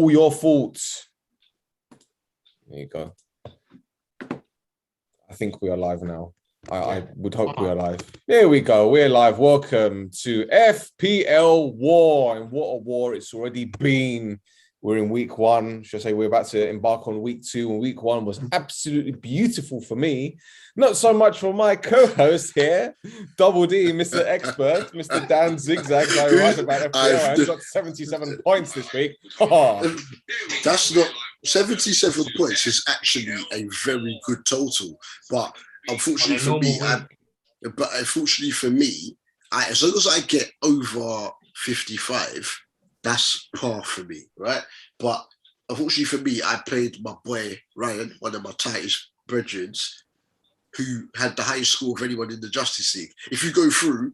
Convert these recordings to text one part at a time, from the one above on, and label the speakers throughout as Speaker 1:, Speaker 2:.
Speaker 1: All your thoughts. There you go. I think we are live now. I would hope we are live. There we go. We're live. Welcome to FPL War. And what a war it's already been. We're in week one. Should I say we're about to embark on week two. And week one was absolutely beautiful for me. Not so much for my co-host here, Double D, Mr. Expert, Mr. Dan Zigzag, guy right about FPL. I've got 77 points this week.
Speaker 2: That's not 77 points. Is actually a very good total, but unfortunately for me, as long as I get over 55, that's par for me, right? But unfortunately for me, I played my boy Ryan, one of my tightest brethren, who had the highest score of anyone in the Justice League. If you go through,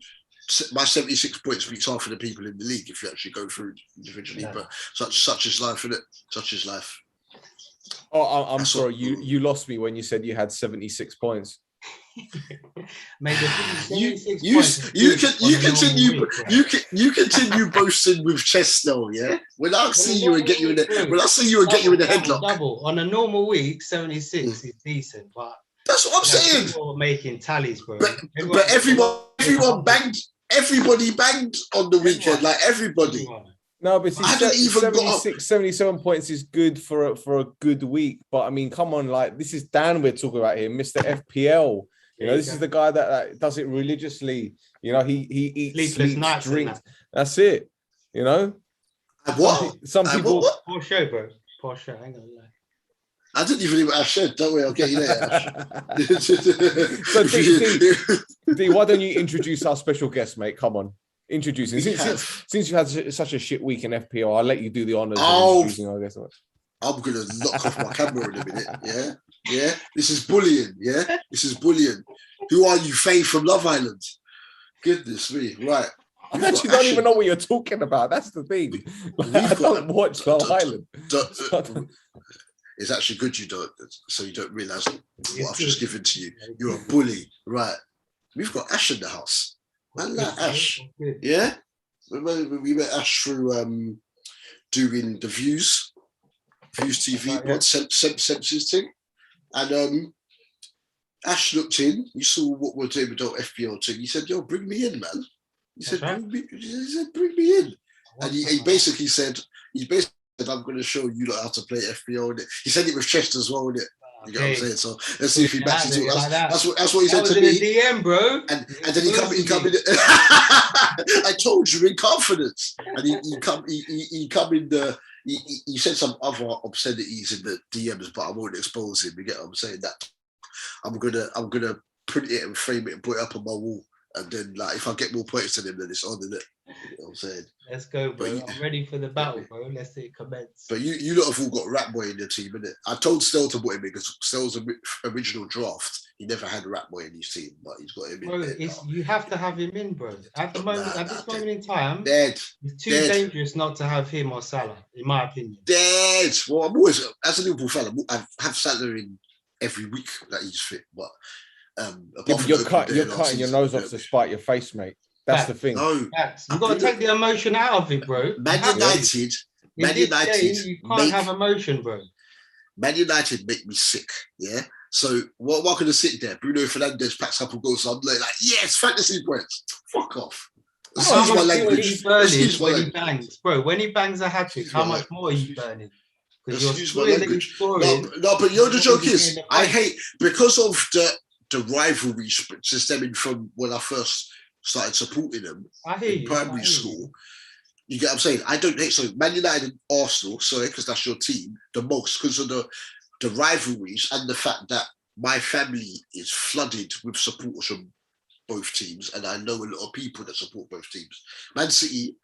Speaker 2: my 76 points beats half of the people in the league if you actually go through individually. Yeah. But such is life, isn't it? Such is life.
Speaker 1: Oh, I'm sorry. You lost me when you said you had 76 points.
Speaker 2: Mate, you continue boasting with Chesnell, yeah. When I see you and get you in the headlock.
Speaker 3: Double on a normal week, 76 is decent, but
Speaker 2: that's what I'm saying.
Speaker 3: People are making tallies, bro.
Speaker 2: But everybody banged on the weekend, like everybody.
Speaker 1: No, but see, 77 points is good for a good week. But I mean, come on, like this is Dan we're talking about here, Mr. FPL. You know, this is the guy that does it religiously. You know, he eats, sleeps, drinks. That's it. You know. Some people.
Speaker 3: Poor show, bro. Poor show. Hang on.
Speaker 2: I didn't even know what I said. Don't worry, I'll get you there.
Speaker 1: So, D, why don't you introduce our special guest, mate? Come on. Introducing since you had such a shit week in FPL, I'll let you do the honors of introducing our guest.
Speaker 2: I'm gonna knock off my camera in a minute. Yeah. This is bullying. Yeah, this is bullying. Who are you, Faye from Love Island? Goodness me, right?
Speaker 1: I actually don't even know what you're talking about. That's the thing. I don't watch Love Island.
Speaker 2: It's actually good you don't, so you don't realise what I've just given to you. You're a bully, right? We've got Ash in the house. Man, like Ash, yeah. We met Ash through doing the Views TV, what Seb's thing, and Ash looked in. You saw what we're doing with our FPL thing. He said, "Yo, bring me in, man." He said, "Bring me in," and he basically said, "I'm going to show you how to play FPL." He said it with chest as well, innit? You get what I'm saying? So let's see if he matches it. That's what he said to me.
Speaker 3: DM, bro.
Speaker 2: And then he come in. I told you in confidence. And he come in the. He said some other obscenities in the DMs, but I won't expose him. You get what I'm saying? That I'm gonna print it and frame it and put it up on my wall. And then, like, if I get more points than him, then it's on, isn't it? You know what I'm saying?
Speaker 3: Let's go, bro. I'm ready for the battle, bro. Let's see it commence.
Speaker 2: But you lot have all got Rat Boy in your team, innit? I told Stell to put him in because Stell's original draft, he never had Rat Boy in his team, but he's got him in there.
Speaker 3: You have to have him in, bro. At the moment, at this moment in time,
Speaker 2: it's
Speaker 3: too dangerous not to have him or Salah, in my opinion.
Speaker 2: Dead. Well, I'm always, as a Liverpool fan, I have Salah in every week that he's fit, but
Speaker 1: you're cutting your nose off to spite your face, mate. That's the thing.
Speaker 2: No,
Speaker 3: you've got to take the emotion out of it, bro.
Speaker 2: Man United,
Speaker 3: you can't have emotion, bro.
Speaker 2: Man United make me sick, yeah? So what am I going to sit there? Bruno Fernandes packs up and goes, so I'm like, yes, fantasy points. Fuck off.
Speaker 3: Excuse my language. When he bangs. Bro, when he bangs a hat-trick, how much more are you burning?
Speaker 2: Excuse my language. No, but you know the joke is, I hate, because of the rivalry stemming from when I first started supporting them in primary school. You get what I'm saying? I don't hate, so Man United and Arsenal, sorry, because that's your team, the most, because of the rivalries and the fact that my family is flooded with supporters from both teams, and I know a lot of people that support both teams. Man City,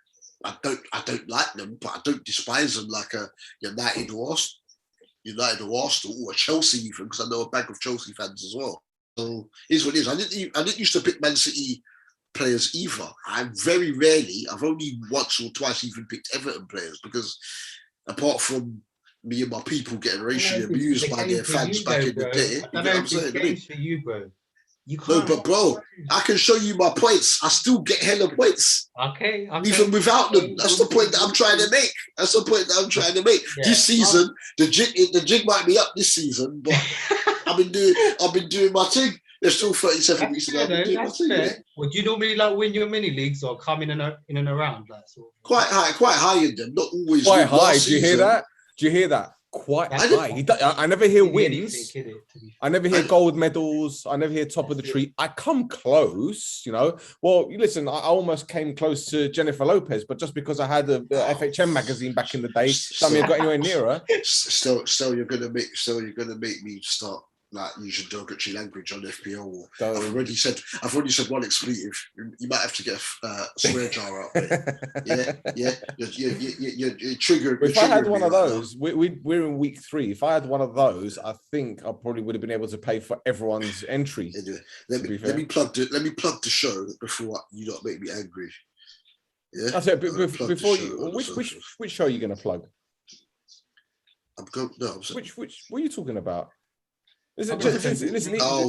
Speaker 2: I don't like them, but I don't despise them like a United or Arsenal or Chelsea even, because I know a bag of Chelsea fans as well. So here's what it is. I didn't used to pick Man City players either. I've only once or twice even picked Everton players, because apart from me and my people getting racially abused by their fans back in the day,
Speaker 3: I don't know if it's games for you, bro. You can't.
Speaker 2: No, but bro, I can show you my points. I still get hella points.
Speaker 3: Okay.
Speaker 2: Even without them. That's the point that I'm trying to make. This season, the jig might be up this season, but I've been doing my thing. There's still 37 weeks to go.
Speaker 3: Well, do you normally like win your mini leagues or come in and around that sort of?
Speaker 2: Quite high in them. Not always.
Speaker 1: Quite high. Do you hear that? Quite high. I never hear wins. I never hear gold medals. I never hear top of the tree. I come close, you know. Well, listen, I almost came close to Jennifer Lopez, but just because I had the FHM magazine back in the day, doesn't mean I got anywhere near her.
Speaker 2: Still, you're gonna make me start like using derogatory language on FPL War. I've already said one expletive. You might have to get a swear jar out there. Yeah. You're triggered.
Speaker 1: If I had one of those, we're in week 3. If I had one of those, I think I probably would have been able to pay for everyone's entry.
Speaker 2: Anyway, let me plug the show before you not make me angry. Yeah.
Speaker 1: That's it. Before you, which show are you going to plug? Which what are you talking about? Listen,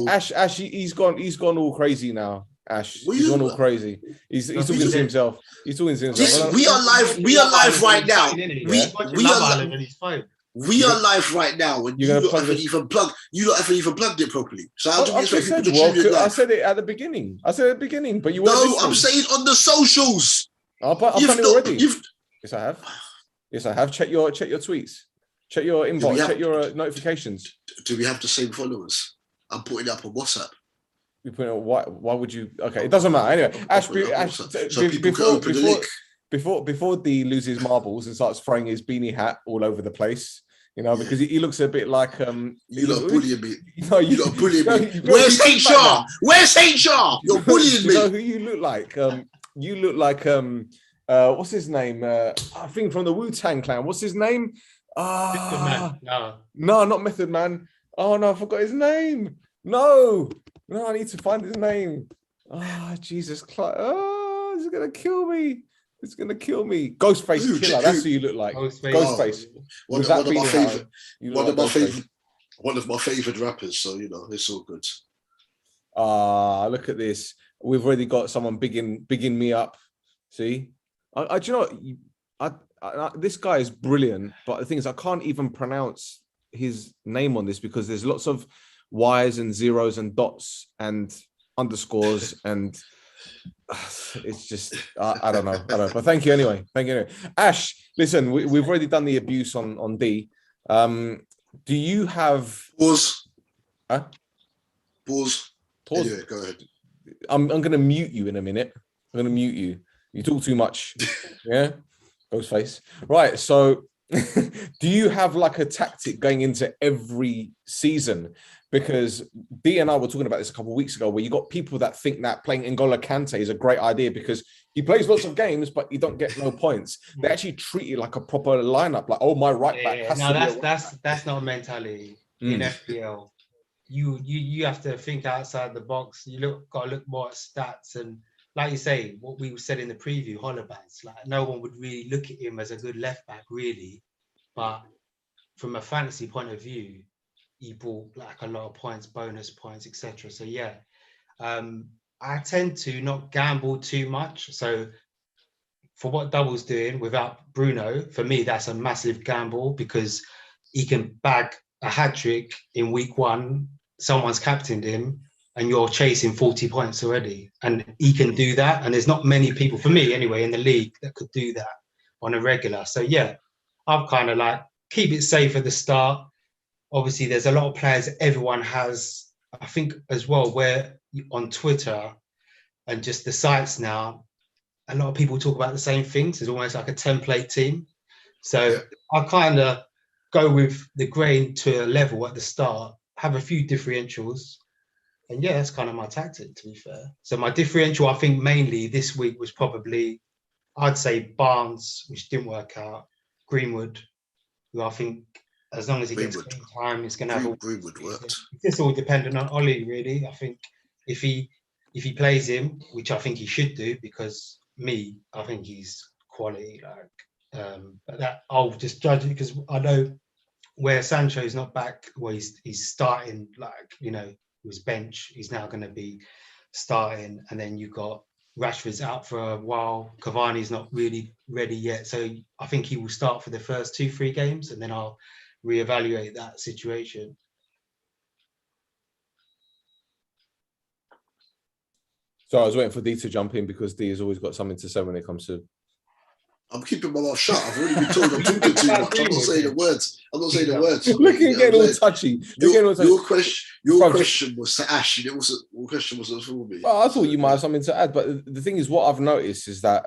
Speaker 1: Ash, he's gone all crazy now. Ash, he's gone all crazy. He's talking to himself. He's talking to himself.
Speaker 2: We are live right now. We are live right now, and you haven't even plugged it properly. So how do we expect people to tune in live?
Speaker 1: I said it at the beginning. But you weren't listening.
Speaker 2: I'm saying on the socials.
Speaker 1: I've done it already. Yes, I have. Check your tweets. Check your inbox. Check your notifications.
Speaker 2: Do we have the same followers? I'm putting it up on WhatsApp.
Speaker 1: You put it on, why would you? Okay, it doesn't matter. Anyway, Ash, before D loses marbles and starts throwing his beanie hat all over the place, you know, because he looks a bit like
Speaker 2: you lot bullying me. No, you lot bullying me. Where's HR? Where's HR? You're bullying me.
Speaker 1: You know who you look like? You look like what's his name? I think from the Wu-Tang Clan. What's his name?
Speaker 3: No,
Speaker 1: not Method Man. Oh no, I forgot his name. No, I need to find his name. Jesus Christ. It's gonna kill me. Ghostface Killer. That's who you look like. Ghostface.
Speaker 2: One of my favorite rappers. So you know, it's all good.
Speaker 1: Look at this. We've already got someone bigging me up. See, do you know? This guy is brilliant, but the thing is, I can't even pronounce his name on this because there's lots of Y's and zeros and dots and underscores, and it's just I don't know. But thank you anyway. Ash, listen, we've already done the abuse on D. Do you have
Speaker 2: pause?
Speaker 1: Huh?
Speaker 2: Pause. Anyway, go ahead.
Speaker 1: I'm going to mute you in a minute. I'm going to mute you. You talk too much. Yeah. Ghostface. Right. So do you have like a tactic going into every season? Because D and I were talking about this a couple of weeks ago, where you got people that think that playing N'Golo Kante is a great idea because he plays lots of games, but you don't get no points. They actually treat it like a proper lineup, like, oh, my right back has to be
Speaker 3: that's not a mentality in FPL. You have to think outside the box. Got to look more at stats, and like you say, what we said in the preview, Holobans, like no one would really look at him as a good left back, really. But from a fantasy point of view, he brought like a lot of points, bonus points, etc. So yeah, I tend to not gamble too much. So for what Double's doing without Bruno, for me that's a massive gamble because he can bag a hat-trick in week 1. Someone's captained him, and you're chasing 40 points already. And he can do that. And there's not many people, for me anyway, in the league that could do that on a regular. So yeah, I'm kind of like, keep it safe at the start. Obviously, there's a lot of players everyone has, I think as well, where on Twitter and just the sites now, a lot of people talk about the same things. It's almost like a template team. So I kind of go with the grain to a level at the start, have a few differentials. And yeah, that's kind of my tactic, to be fair. So my differential, I think mainly this week was probably, I'd say Barnes, which didn't work out, Greenwood, who I think as long as he gets time, it's going to have
Speaker 2: Greenwood worked.
Speaker 3: It's just all dependent on Ollie, really. I think if he plays him, which I think he should do, because I think he's quality. But that I'll just judge it because I know where Sancho's not back, where he's starting, was bench. He's now going to be starting, and then you got Rashford's out for a while. Cavani's not really ready yet, so I think he will start for the first 2-3 games, and then I'll reevaluate that situation.
Speaker 1: So I was waiting for D to jump in because D has always got something to say when it comes to.
Speaker 2: I'm keeping my mouth shut. I've already been told I'm talking too much. I'm not saying the words. I'm not saying the words.
Speaker 1: Looking getting all touchy.
Speaker 2: Your question was to Ash. Your question was for me.
Speaker 1: Well, I thought you might have something to add, but the thing is, what I've noticed is that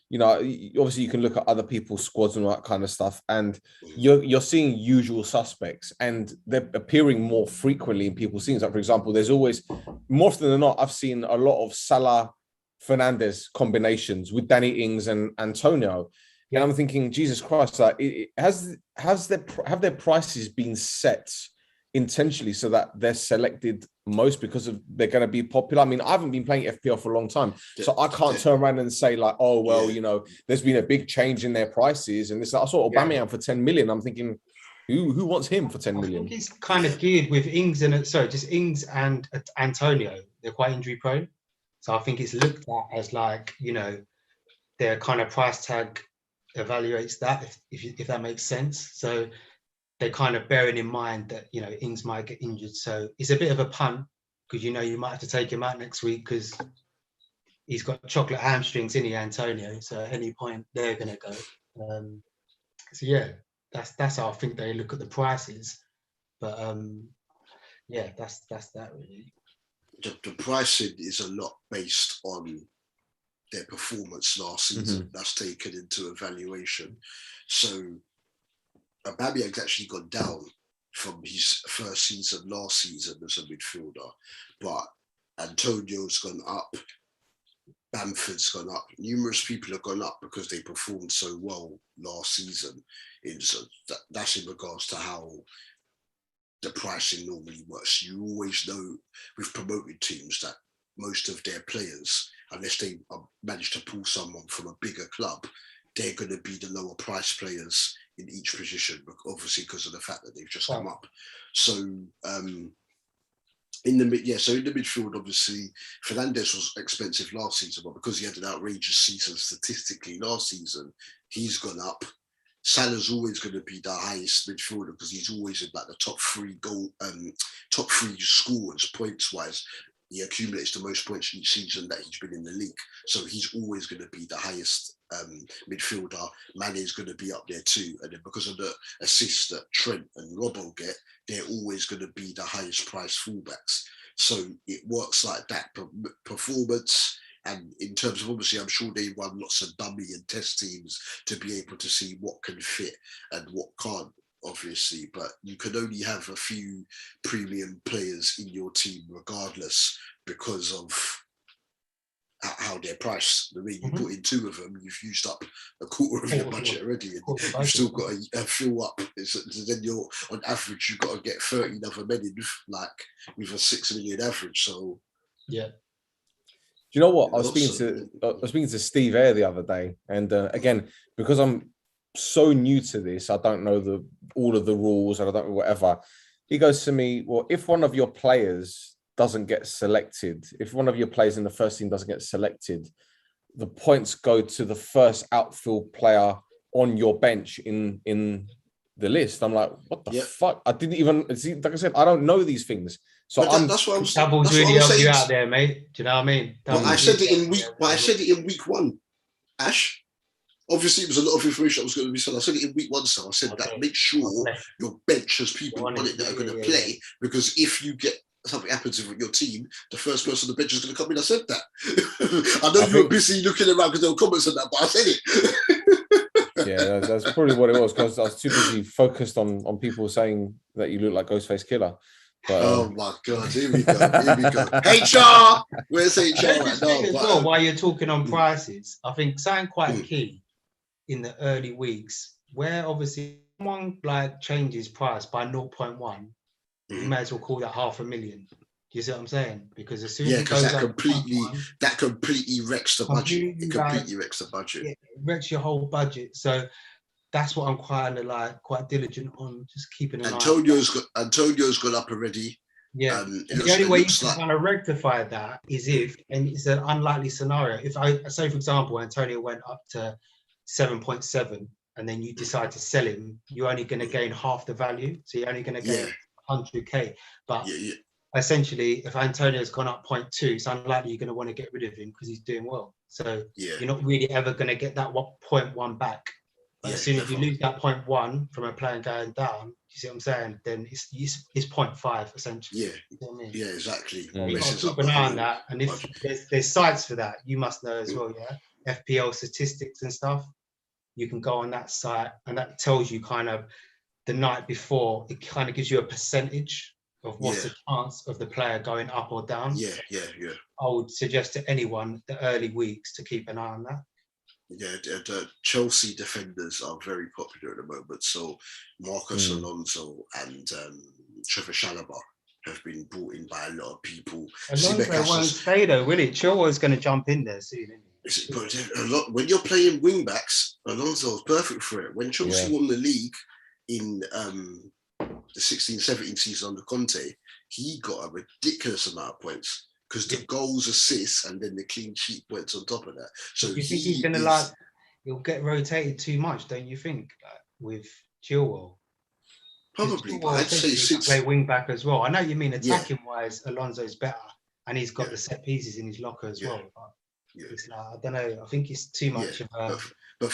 Speaker 1: you know, obviously you can look at other people's squads and all that kind of stuff, and you're seeing usual suspects, and they're appearing more frequently in people's teams. Like, for example, there's always, more often than not, I've seen a lot of Salah Fernandez combinations with Danny Ings and Antonio. Yeah. And I'm thinking, Jesus Christ, like, have their prices been set intentionally so that they're selected most because of they're going to be popular? I mean, I haven't been playing FPL for a long time, so I can't turn around and say like, oh well, you know, there's been a big change in their prices, and this. I saw Aubameyang for 10 million. I'm thinking, who wants him for 10 million?
Speaker 3: I think it's kind of geared with Ings and just Ings and Antonio. They're quite injury prone, so I think it's looked at as like, you know, their kind of price tag evaluates that, if that makes sense. So they're kind of bearing in mind that, you know, Ings might get injured. So it's a bit of a punt because, you know, you might have to take him out next week because he's got chocolate hamstrings, isn't he, Antonio? So at any point they're going to go. So yeah, that's how I think they look at the prices. But yeah, that's that really.
Speaker 2: The pricing is a lot based on their performance last season. Mm-hmm. That's taken into evaluation. So Aubameyang's actually gone down from his first season last season as a midfielder, but Antonio's gone up, Bamford's gone up. Numerous people have gone up because they performed so well last season. That's in regards to how the pricing normally works. You always know with promoted teams that most of their players, unless they manage to pull someone from a bigger club, they're going to be the lower price players in each position, obviously because of the fact that they've just come up. So in the midfield, obviously Fernandez was expensive last season, but because he had an outrageous season statistically last season, he's gone up. Salah's always going to be the highest midfielder because he's always in like the top three scorers points wise. He accumulates the most points each season that he's been in the league. So he's always going to be the highest midfielder. Mane is going to be up there too. And then because of the assists that Trent and Robbo get, they're always going to be the highest priced fullbacks. So it works like that. Performance, and in terms of, obviously, I'm sure they run lots of dummy and test teams to be able to see what can fit and what can't, obviously, but you can only have a few premium players in your team regardless because of how they're priced. The way you put in two of them, you've used up a quarter of your budget already, and you've still got to fill up. Then you're, on average, you've got to get 30 other men in, like with a 6 million average. So
Speaker 3: yeah.
Speaker 1: Do you know what? I was speaking to Steve Eyre the other day, and again, because I'm so new to this, I don't know all of the rules, and I don't know whatever. He goes to me, well, if one of your players doesn't get selected, if one of your players in the first team doesn't get selected, the points go to the first outfield player on your bench in the list. I'm like, what the fuck? I didn't even see. Like I said, I don't know these things. So
Speaker 2: that's what I'm saying.
Speaker 3: Doubles really help you out there, mate. Do you know what I mean?
Speaker 2: Well, I said it in week one, Ash. Obviously, it was a lot of information that was going to be said. I said it in week one, so I said that make sure your bench has people on it that are going to play, because if you get something happens with your team, the first person on the bench is going to come in. I said that. I know you were busy looking around because there were comments on that, but I said it.
Speaker 1: Yeah, that's probably what it was, because I was too busy focused on people saying that you look like Ghostface Killer. But,
Speaker 2: oh my God, here we go. HR! Where's HR right now?
Speaker 3: While you're talking on prices, I think something quite key in the early weeks, where obviously someone like changes price by 0.1, you may as well call that 500,000. Do you see what I'm saying? Because as soon as it goes
Speaker 2: that completely wrecks the budget. It completely wrecks the budget.
Speaker 3: It wrecks your whole budget. So that's what I'm quite diligent on, just keeping an eye.
Speaker 2: Antonio's gone up already.
Speaker 3: Yeah. The only way you can kind of rectify that is if, and it's an unlikely scenario, if I say, for example, Antonio went up to 7.7 and then you decide to sell him, you're only going to gain half the value. So you're only going to gain 100K. But essentially, if Antonio's gone up 0.2, it's unlikely you're going to want to get rid of him because he's doing well. So you're not really ever going to get that 0.1 back. But as soon as you lose that 0.1 from a player going down, you see what I'm saying? Then it's 0.5 essentially.
Speaker 2: Yeah,
Speaker 3: you know what I mean?
Speaker 2: Yeah, exactly.
Speaker 3: You've got to keep an eye on that. And if there's sites for that, you must know as well. Yeah, FPL statistics and stuff. You can go on that site, and that tells you kind of the night before. It kind of gives you a percentage of what's the chance of the player going up or down.
Speaker 2: Yeah.
Speaker 3: I would suggest to anyone the early weeks to keep an eye on that.
Speaker 2: Yeah, the Chelsea defenders are very popular at the moment. So Marcus Alonso and Trevor Chalobah have been brought in by a lot of people.
Speaker 3: Alonso won't stay though, will he? Chilwell's going to jump in there soon, isn't he?
Speaker 2: But when you're playing wing backs, Alonso's perfect for it. When Chelsea won the league in the 16-17 season under Conte, he got a ridiculous amount of points because the goals, assists, and then the clean sheet points on top of that. So
Speaker 3: you think he's going to he'll get rotated too much, don't you think, with Chilwell?
Speaker 2: Probably, but I'd say
Speaker 3: play wing back as well. I know you mean attacking wise, Alonso's better, and he's got the set pieces in his locker as well. But it's I don't know. I think it's too much of a.
Speaker 2: But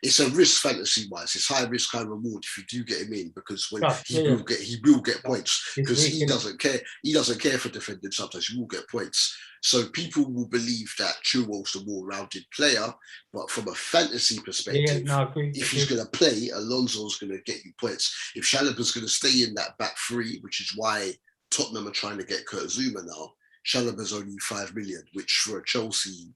Speaker 2: it's a risk fantasy wise. It's high risk, high reward if you do get him in, because when he will get points because he doesn't care. He doesn't care for defending. Sometimes he will get points. So people will believe that Chilwell's the more rounded player, but from a fantasy perspective, if he's going to play, Alonso's going to get you points. If Chalobah's going to stay in that back three, which is why Tottenham are trying to get Kurt Zouma now, Chalobah's only 5 million, which for a Chelsea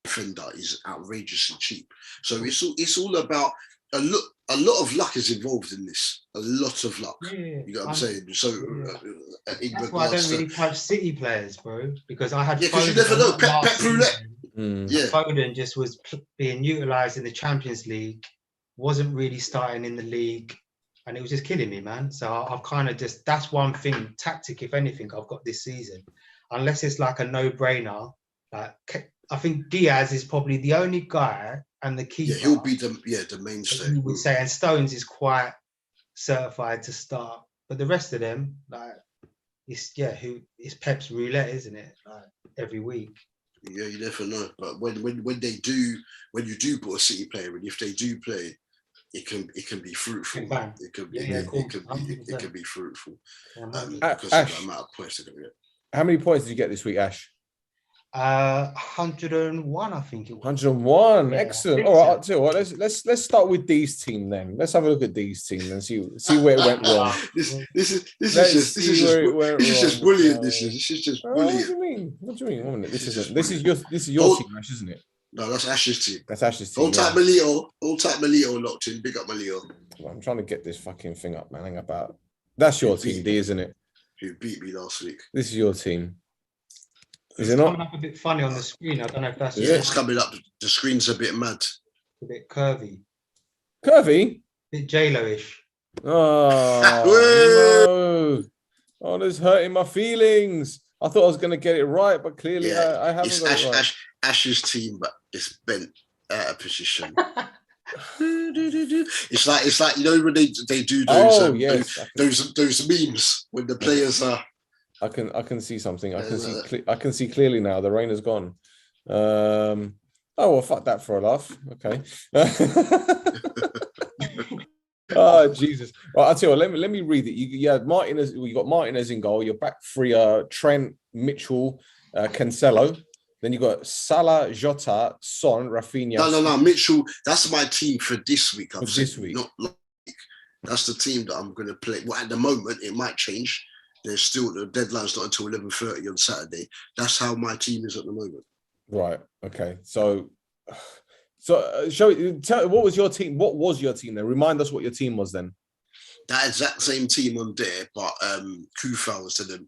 Speaker 2: defender is outrageously cheap. So it's all about a lot of luck is involved in this. A lot of luck. You know what I'm saying? So
Speaker 3: that's why I don't really touch City players, bro, because I had
Speaker 2: because you never know. Pep Roulette.
Speaker 3: Foden just was being utilised in the Champions League, wasn't really starting in the league, and it was just killing me, man. So I've kind of that's one thing, tactic, if anything, I've got this season. Unless it's like a no-brainer, like I think Diaz is probably the only guy and the keeper.
Speaker 2: Yeah, he'll be the mainstay.
Speaker 3: You would say, and Stones is quite certified to start, but the rest of them, like, it's Pep's roulette, isn't it? Like every week.
Speaker 2: Yeah, you never know. But when you do put a City player in, if they do play, it can be fruitful. It can be fruitful because of the amount of points they're going to get.
Speaker 1: How many points did you get this week, Ash?
Speaker 3: 101, I think it was.
Speaker 1: 101, yeah, excellent. All right, I'll tell you what, let's start with Dee's team then. Let's have a look at Dee's team and see where it went wrong.
Speaker 2: This is just brilliant. This is just brilliant.
Speaker 1: What do you mean? What do you mean? 1 minute. This is your team, Ash, isn't it?
Speaker 2: No, that's Ash's team.
Speaker 1: That's Ash's team.
Speaker 2: All type Malito locked in. Big up Malito.
Speaker 1: Well, I'm trying to get this fucking thing up, man. Hang about. That's your team, D, isn't it?
Speaker 2: Who beat me last week?
Speaker 1: This is your team. Is
Speaker 3: it
Speaker 1: not
Speaker 3: coming up a bit funny on the screen? I don't know if that's.
Speaker 2: Yeah, it's coming up. The screen's a bit mad.
Speaker 3: A bit curvy.
Speaker 1: Curvy?
Speaker 3: A bit J-Lo-ish.
Speaker 1: Oh, no. Oh, this is hurting my feelings. I thought I was going to get it right, but clearly I haven't got it right.
Speaker 2: Ash's team, but it's bent out of position. It's like you know when they do those those memes when the players are.
Speaker 1: I can see something. I can see clearly now. The rain has gone. Oh well, fuck that for a laugh. Okay. Oh Jesus! Right, I'll tell you what. Let me read it. You had Martinez. You got Martinez in goal. Your back three are Trent, Mitchell, Cancelo. Then you got Salah, Jota, Son, Rafinha.
Speaker 2: No, Mitchell. That's my team for this week.
Speaker 1: This week,
Speaker 2: not last week. That's the team that I'm going to play. Well, at the moment, it might change. There's still the deadline's not until 11:30 on Saturday. That's how my team is at the moment.
Speaker 1: Right. Okay. So tell what was your team? What was your team then? Remind us what your team was then.
Speaker 2: That exact same team on there, but Kufal instead of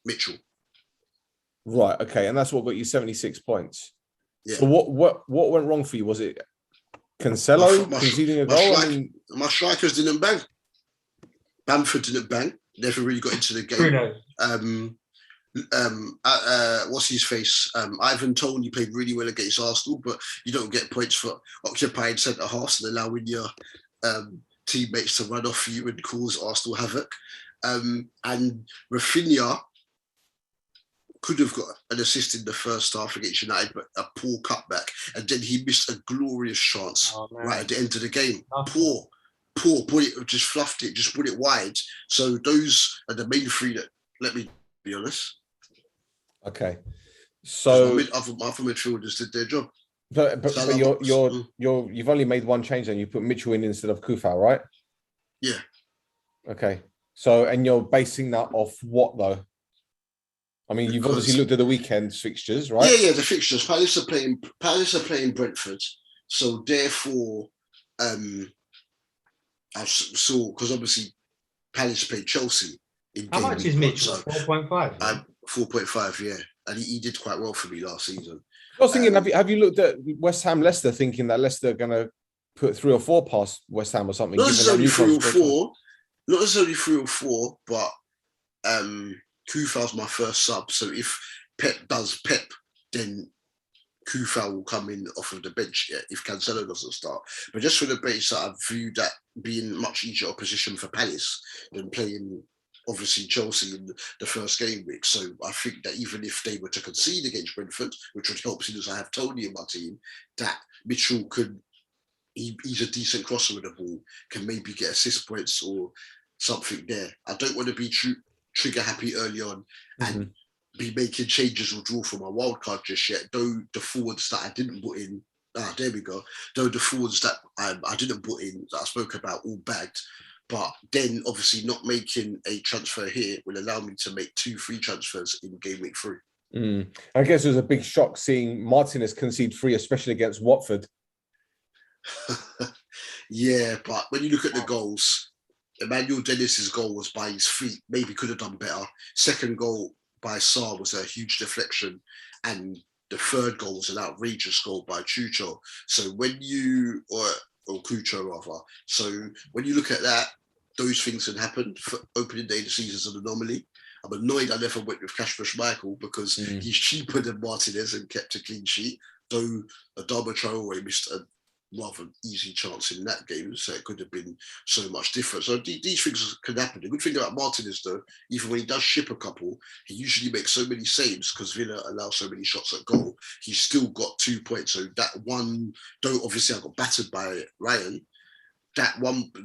Speaker 2: Mitchell.
Speaker 1: Right. Okay. And that's what got you 76 points.
Speaker 2: Yeah.
Speaker 1: So what went wrong for you? Was it Cancelo conceding a goal?
Speaker 2: My strikers didn't bang. Bamford didn't bang. never really got into the game.
Speaker 3: Bruno.
Speaker 2: What's his face? Ivan Toney played really well against Arsenal, but you don't get points for occupying centre halves and allowing your teammates to run off you and cause Arsenal havoc. And Rafinha could have got an assist in the first half against United, but a poor cutback, and then he missed a glorious chance right at the end of the game. Poor, just fluffed it, just put it wide. So those are the main three that, let me be honest.
Speaker 1: Okay, so
Speaker 2: other midfielders did their job.
Speaker 1: But you've only made one change, and you put Mitchell in instead of Kufal, right?
Speaker 2: Yeah.
Speaker 1: Okay. So, and you're basing that off what though? I mean, you've obviously looked at the weekend fixtures, right?
Speaker 2: Yeah, the fixtures. Palace are playing Brentford, so therefore, I saw because obviously Palace played Chelsea.
Speaker 3: How much is Mitchell? 4.5.
Speaker 2: 4.5, yeah, and he did quite well for me last season.
Speaker 1: I was thinking, have you looked at West Ham Leicester, thinking that Leicester are going to put 3 or 4 past West Ham or something?
Speaker 2: Not necessarily 3 or 4, but Kufal's my first sub. So if Pep does Pep, then Kufal will come in off of the bench if Cancelo doesn't start. But just for the base, that I view that being much easier opposition for Palace than playing obviously Chelsea in the first game week. So I think that even if they were to concede against Brentford, which would help since I have Toney in my team, that Mitchell he's a decent crosser with the ball, can maybe get assist points or something there. I don't want to be trigger happy early on and be making changes or draw from a wild card just yet, though the forwards that I didn't put in, there we go, though the forwards that I didn't put in, that I spoke about, all bagged. But then obviously not making a transfer here will allow me to make 2 free transfers in game week 3.
Speaker 1: I guess it was a big shock seeing Martinez concede 3, especially against Watford.
Speaker 2: Yeah, but when you look at the goals, Emmanuel Dennis's goal was by his feet, maybe could have done better. Second goal by Sarr was a huge deflection, and the third goal was an outrageous goal by Cucho. So when you, or Cucho rather, so when you look at that, those things can happen. For opening day of the season is an anomaly. I'm annoyed I never went with Kasper Schmeichel because he's cheaper than Martinez and kept a clean sheet, though Adama Traore missed a rather easy chance in that game, so it could have been so much different. So these things can happen. The good thing about Martinez, though, even when he does ship a couple, he usually makes so many saves because Villa allows so many shots at goal. He's still got 2 points. So that one, though obviously I got battered by Ryan,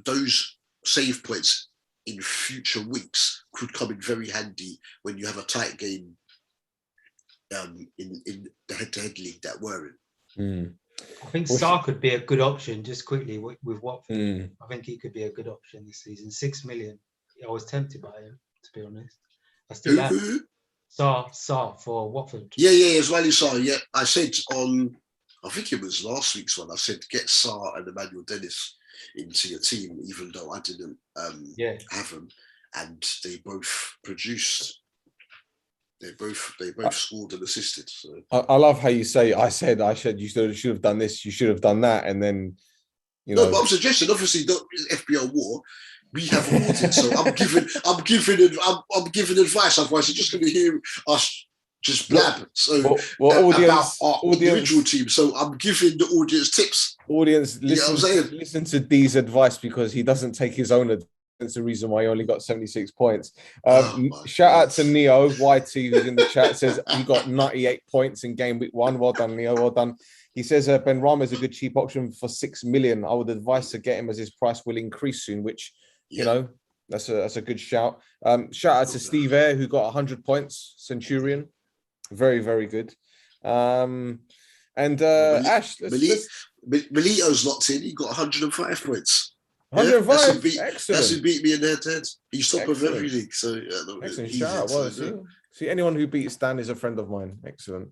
Speaker 2: those save points in future weeks could come in very handy when you have a tight game in the head-to-head league that we're in.
Speaker 3: I think Sarr could be a good option just quickly with Watford. I think he could be a good option this season. 6 million. I was tempted by him, to be honest. I still have Sarr for Watford.
Speaker 2: Yeah, as well as Sarr. Yeah, I said I think it was last week's one, I said get Sarr and Emmanuel Dennis into your team, even though I didn't have them. And they both produced. They both scored and assisted. So
Speaker 1: I love how you say, I said you should have done this, you should have done that, and then
Speaker 2: No, but I'm suggesting obviously the FPL war, we have awards, so I'm giving advice. Otherwise, you're just going to hear us just blab. So about our individual team. So I'm giving the audience tips.
Speaker 1: Audience, listen to Dee's advice because he doesn't take his own advice. That's the reason why he only got 76 points. Shout out to Neo YT, who's in the chat, says he got 98 points in game week 1. Well done, Neo. Well done. He says Ben Rama is a good cheap option for 6 million. I would advise to get him as his price will increase soon, which, that's a good shout. Shout out to Steve Eyre, who got 100 points, Centurion. Very, very good. And Ash,
Speaker 2: Milito's locked in. He got 105 points.
Speaker 1: 105.
Speaker 2: Excellent. That's who beat me in head-to-head. He's top of every league. So
Speaker 1: excellent shout out. See, anyone who beats Stan is a friend of mine. Excellent.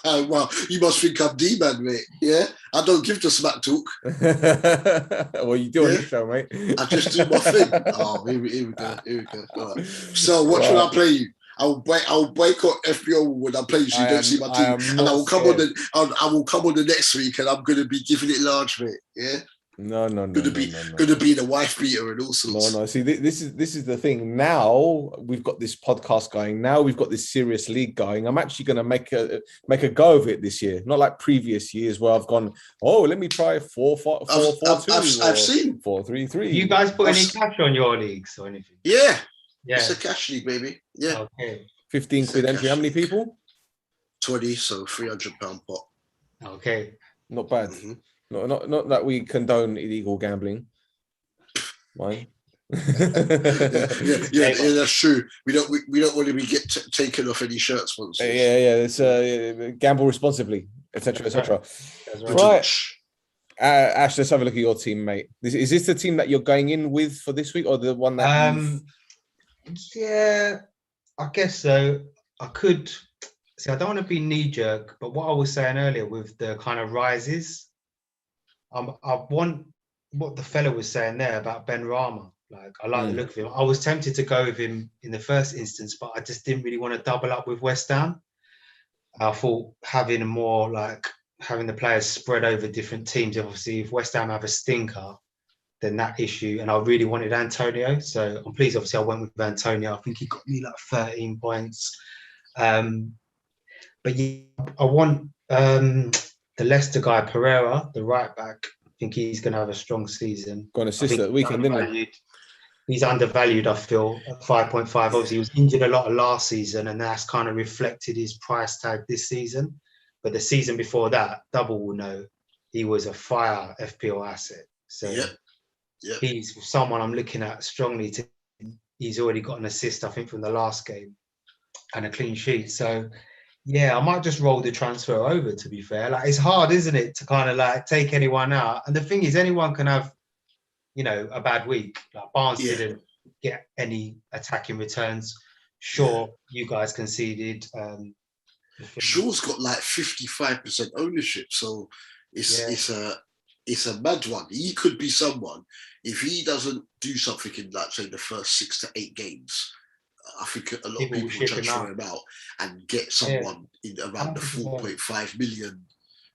Speaker 2: Well, you must think I'm D-man, mate. Yeah, I don't give the smack talk.
Speaker 1: Well, you do on this show, mate.
Speaker 2: I just do my thing. Oh, here we go. All right. So, what should I play you? I'll boycott FPL when I play you, so you don't see my team, and I will come on the next week, and I'm going to be giving it large, mate. Yeah.
Speaker 1: No.
Speaker 2: Gonna be the wife beater and all sorts.
Speaker 1: No. See, this is the thing. Now we've got this podcast going. Now we've got this serious league going. I'm actually going to make a go of it this year. Not like previous years where I've gone, oh, let me try 4-4-4-2.
Speaker 2: I've seen
Speaker 1: 4-3-3.
Speaker 3: You guys put any cash on your leagues or anything?
Speaker 2: Yeah. It's a cash league, baby. Yeah.
Speaker 3: Okay.
Speaker 1: 15 quid entry. How many people?
Speaker 2: 20, so £300 pot.
Speaker 3: Okay.
Speaker 1: Not bad. Mm-hmm. Not that we condone illegal gambling. Right?
Speaker 2: yeah, that's true. We don't want to be taken off any shirt sponsors.
Speaker 1: Yeah. It's gamble responsibly, etc. Right. Ash, let's have a look at your team, mate. Is this the team that you're going in with for this week, or the one that?
Speaker 3: Yeah, I guess so. I could see. I don't want to be knee jerk, but what I was saying earlier with the kind of rises, I want what the fella was saying there about Ben Rama. Like, I like the look of him. I was tempted to go with him in the first instance, but I just didn't really want to double up with West Ham. I thought having the players spread over different teams. Obviously, if West Ham have a stinker, then that issue. And I really wanted Antonio, so I'm pleased. Obviously, I went with Antonio. I think he got me like 13 points. But yeah, I want the Leicester guy Pereira, the right back. I think he's going to have a strong season.
Speaker 1: Got an assist that weekend, didn't he?
Speaker 3: He's undervalued, I feel, at 5.5. Obviously, he was injured a lot of last season, and that's kind of reflected his price tag this season. But the season before that, Double will know, he was a fire FPL asset. So he's someone I'm looking at strongly. He's already got an assist, I think, from the last game and a clean sheet. So, yeah, I might just roll the transfer over, to be fair. Like, it's hard, isn't it, to kind of like take anyone out. And the thing is, anyone can have, a bad week. Like Barnes didn't get any attacking returns. Shaw, you guys conceded.
Speaker 2: Shaw's got like 55% ownership, so it's a mad one. He could be someone, if he doesn't do something in, like, say, the first 6 to 8 games, I think a lot of people will transfer him out and get someone in around the 4.5 million.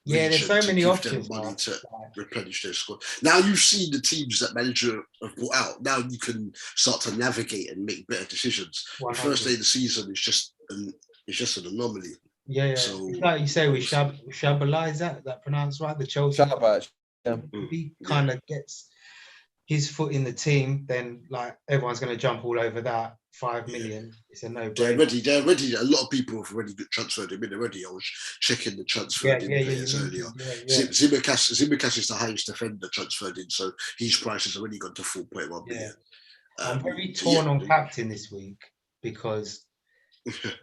Speaker 3: Yeah, there's so many options.
Speaker 2: Money to replenish their squad. Now you've seen the teams that manager have brought out. Now you can start to navigate and make better decisions. 100. The first day of the season is just an anomaly.
Speaker 3: Yeah. So, like you say, with Shabala, is that pronounced right? The Chelsea.
Speaker 1: Shabala.
Speaker 3: He kind of gets his foot in the team, then like everyone's going to jump all over that. 5 million. It's a no-brainer.
Speaker 2: They're ready. A lot of people have already transferred him in already. I was checking the transferred in players earlier. Zimikas is the highest defender transferred in, so his price has already gone to 4.1 million.
Speaker 3: I'm very torn on captain this week because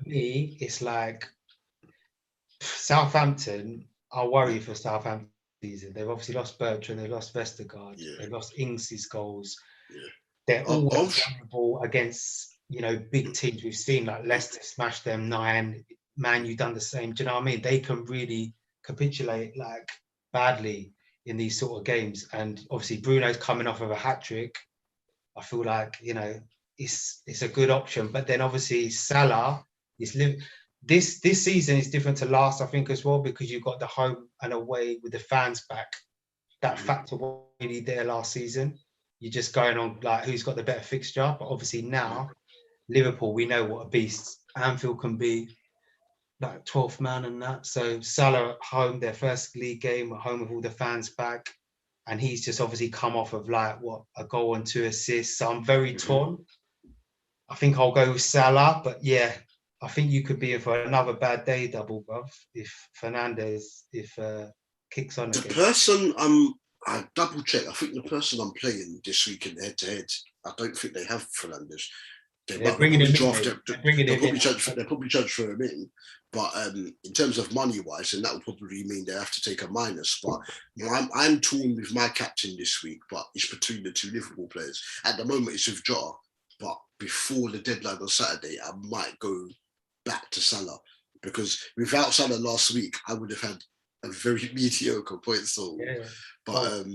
Speaker 3: me, it's like Southampton. I worry for Southampton season. They've obviously lost Bertrand, they've lost Vestergaard, they've lost Ings' goals. They're always vulnerable against big teams. We've seen like Leicester smash them 9. Man, you've done the same. Do you know what I mean? They can really capitulate like badly in these sort of games. And obviously Bruno's coming off of a hat-trick. I feel like it's a good option. But then obviously Salah is this season is different to last, I think, as well, because you've got the home and away with the fans back. That factor wasn't really there last season. You're just going on like who's got the better fixture. But obviously now, Liverpool, we know what a beast Anfield can be, like 12th man and that. So Salah at home, their first league game at home with all the fans back. And he's just obviously come off of like, a goal and 2 assists. So I'm very torn. I think I'll go with Salah. But yeah, I think you could be in for another bad day, Double, bruv, if Fernandez kicks on again.
Speaker 2: The person I double check. I think the person I'm playing this week in the head-to-head, I don't think they have Fernandes. They'll probably transfer him in. But in terms of money-wise, and that would probably mean they have to take a minus. But I'm torn with my captain this week, but it's between the 2 Liverpool players. At the moment, it's with Jota. But before the deadline on Saturday, I might go back to Salah. Because without Salah last week, I would have had a very mediocre point total. But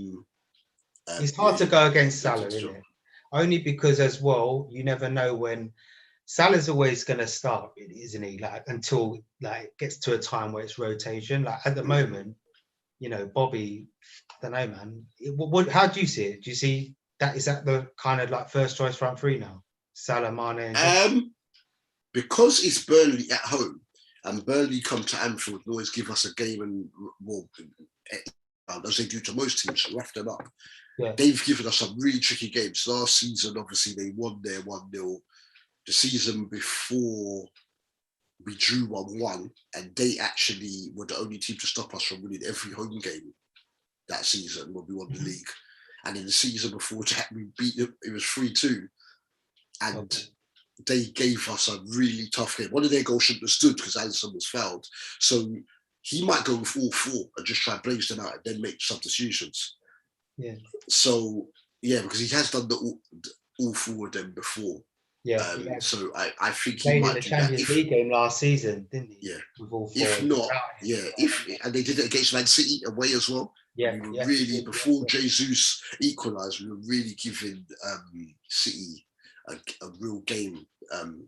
Speaker 3: it's hard to go against Salah, isn't it? Only because as well, you never know when Salah's always going to start, really, isn't he? Like until like it gets to a time where it's rotation. Like at the moment, Bobby, I don't know, man. How do you see it? Do you see that? Is that the kind of like first choice front three now? Salah, Mane.
Speaker 2: Because it's Burnley at home, and Burnley come to Anfield and always give us a game, and as they do to most teams, rough them up.
Speaker 3: Yeah.
Speaker 2: They've given us some really tricky games. Last season, obviously, they won there 1-0. The season before, we drew 1-1, and they actually were the only team to stop us from winning every home game that season when we won the league. And in the season before that, we beat them. It was 3-2. And they gave us a really tough game. One of their goals shouldn't have stood because Alisson was fouled. So he might go with all four and just try and blaze them out and then make substitutions.
Speaker 3: Yeah.
Speaker 2: So, yeah, because he has done all four of them before.
Speaker 3: Yeah.
Speaker 2: So I think
Speaker 3: he
Speaker 2: might
Speaker 3: do the Champions League game last season, didn't he?
Speaker 2: Yeah.
Speaker 3: With all four.
Speaker 2: If not, and they did it against Man City away as well.
Speaker 3: Yeah.
Speaker 2: We were really, before Jesus equalised, we were really giving City a real game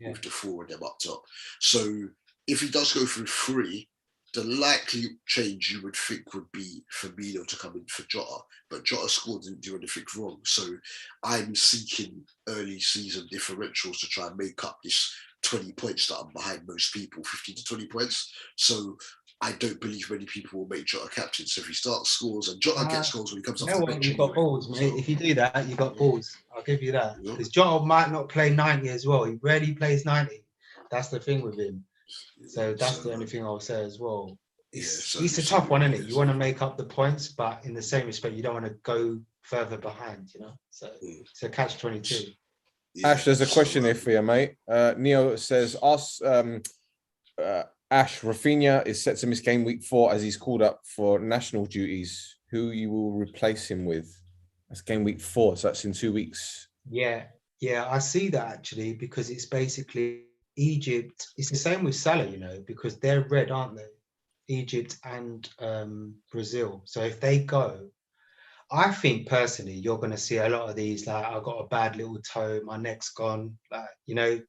Speaker 2: with the four of them up top. So if he does go for 3, the likely change you would think would be Firmino to come in for Jota, but Jota scored, didn't do anything wrong. So I'm seeking early season differentials to try and make up this 20 points that I'm behind most people, 15 to 20 points. So I don't believe many people will make Jota captain. So if he starts scores and Jota gets goals when he comes off the bench,
Speaker 3: you've got balls, mate. If you do that, you've got balls. I'll give you that. Because Jota might not play 90 as well. He rarely plays 90. That's the thing with him. So that's the only thing I'll say as well. It's a tough one, isn't it? You want to make up the points, but in the same respect, you don't want to go further behind, So it's a catch-22.
Speaker 1: Ash, there's a question here for you, mate. Neo says, Ash, Rafinha is set to miss game week 4 as he's called up for national duties. Who you will replace him with? That's game week 4, so that's in 2 weeks.
Speaker 3: Yeah, I see that actually, because it's basically Egypt. It's the same with Salah, because they're red, aren't they? Egypt and Brazil. So if they go, I think personally you're going to see a lot of these, like, I've got a bad little toe, my neck's gone, like,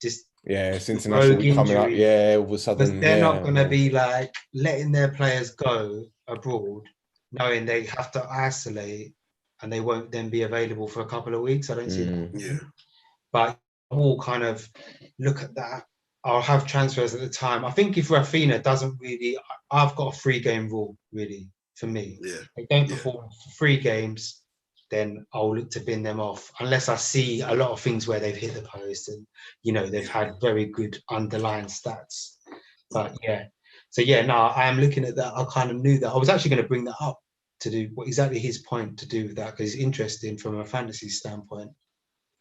Speaker 3: just
Speaker 1: it's international week coming up, all of a sudden.
Speaker 3: But they're not going to be like letting their players go abroad knowing they have to isolate and they won't then be available for a couple of weeks. I don't see that.
Speaker 2: Yeah.
Speaker 3: But we'll kind of look at that. I'll have transfers at the time. I think if Rafinha doesn't really, I've got a 3-game rule really for me.
Speaker 2: Yeah.
Speaker 3: They don't perform for 3 games, then I'll look to bin them off unless I see a lot of things where they've hit the post and, they've had very good underlying stats. But I am looking at that. I kind of knew that. I was actually going to bring that up to do what exactly his point to do with that, because it's interesting from a fantasy standpoint.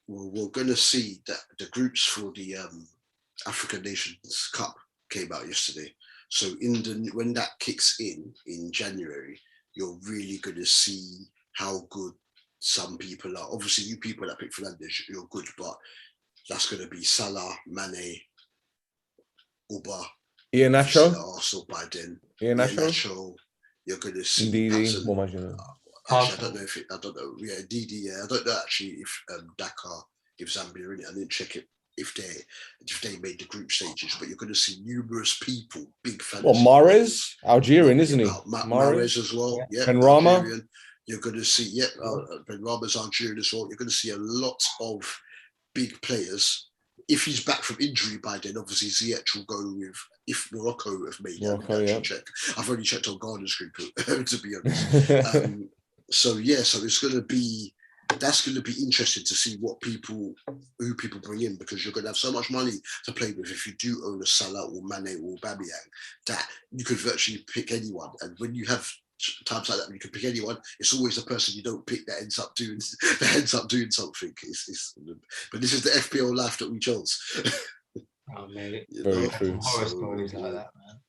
Speaker 2: Well, we're going to see that the groups for the African Nations Cup came out yesterday. So when that kicks in January, you're really going to see how good some people are. Obviously, you people that pick Fernandes, you're good, but that's going to be Salah, Mane, Uba,
Speaker 1: Iheanacho.
Speaker 2: Arsenal by then.
Speaker 1: Iheanacho.
Speaker 2: You're going to see.
Speaker 1: Ndidi.
Speaker 2: I don't know. Yeah, Ndidi. Yeah, I don't know actually if Dakar, if Zambia in it. I didn't check it if they made the group stages, but you're going to see numerous people, big fans.
Speaker 1: Well, Mahrez, Algerian, isn't he?
Speaker 2: Mahrez as well. Yeah,
Speaker 1: Benrahma.
Speaker 2: Algerian. You're going to see, Benrahma's Algerian as well. You're going to see a lot of big players. If he's back from injury by then, obviously Ziyech will go with, if Morocco have made it. Check. I've only checked on Ghana's group, to be honest. So it's going to be, that's going to be interesting to see who people bring in, because you're going to have so much money to play with if you do own a Salah or Mane or Aubameyang that you could virtually pick anyone. And when you have times like that, when you can pick anyone, it's always the person you don't pick that ends up doing something. But this is the FPL life that we chose.
Speaker 3: Oh, mate.
Speaker 1: Very true.
Speaker 3: Horror stories like that, man.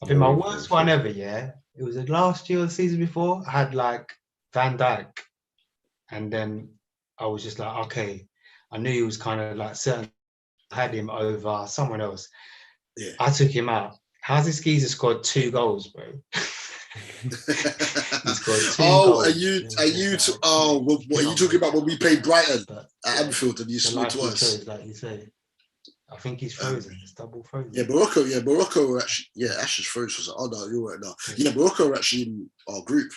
Speaker 3: I think my worst one ever, it was last year or the season before. I had like Van Dijk, and then I was just like, okay, I knew he was kind of like certain. I had him over someone else.
Speaker 2: Yeah.
Speaker 3: I took him out. How's this geezer scored 2 goals, bro? He scored 2 goals.
Speaker 2: What are you talking about when we played Brighton at Anfield and you scored twice?
Speaker 3: Like you say. I think he's frozen. It's double frozen.
Speaker 2: Yeah, Morocco are actually. Yeah, Ash's froze was like, oh no, you're right now. Yeah, Morocco are actually in our group.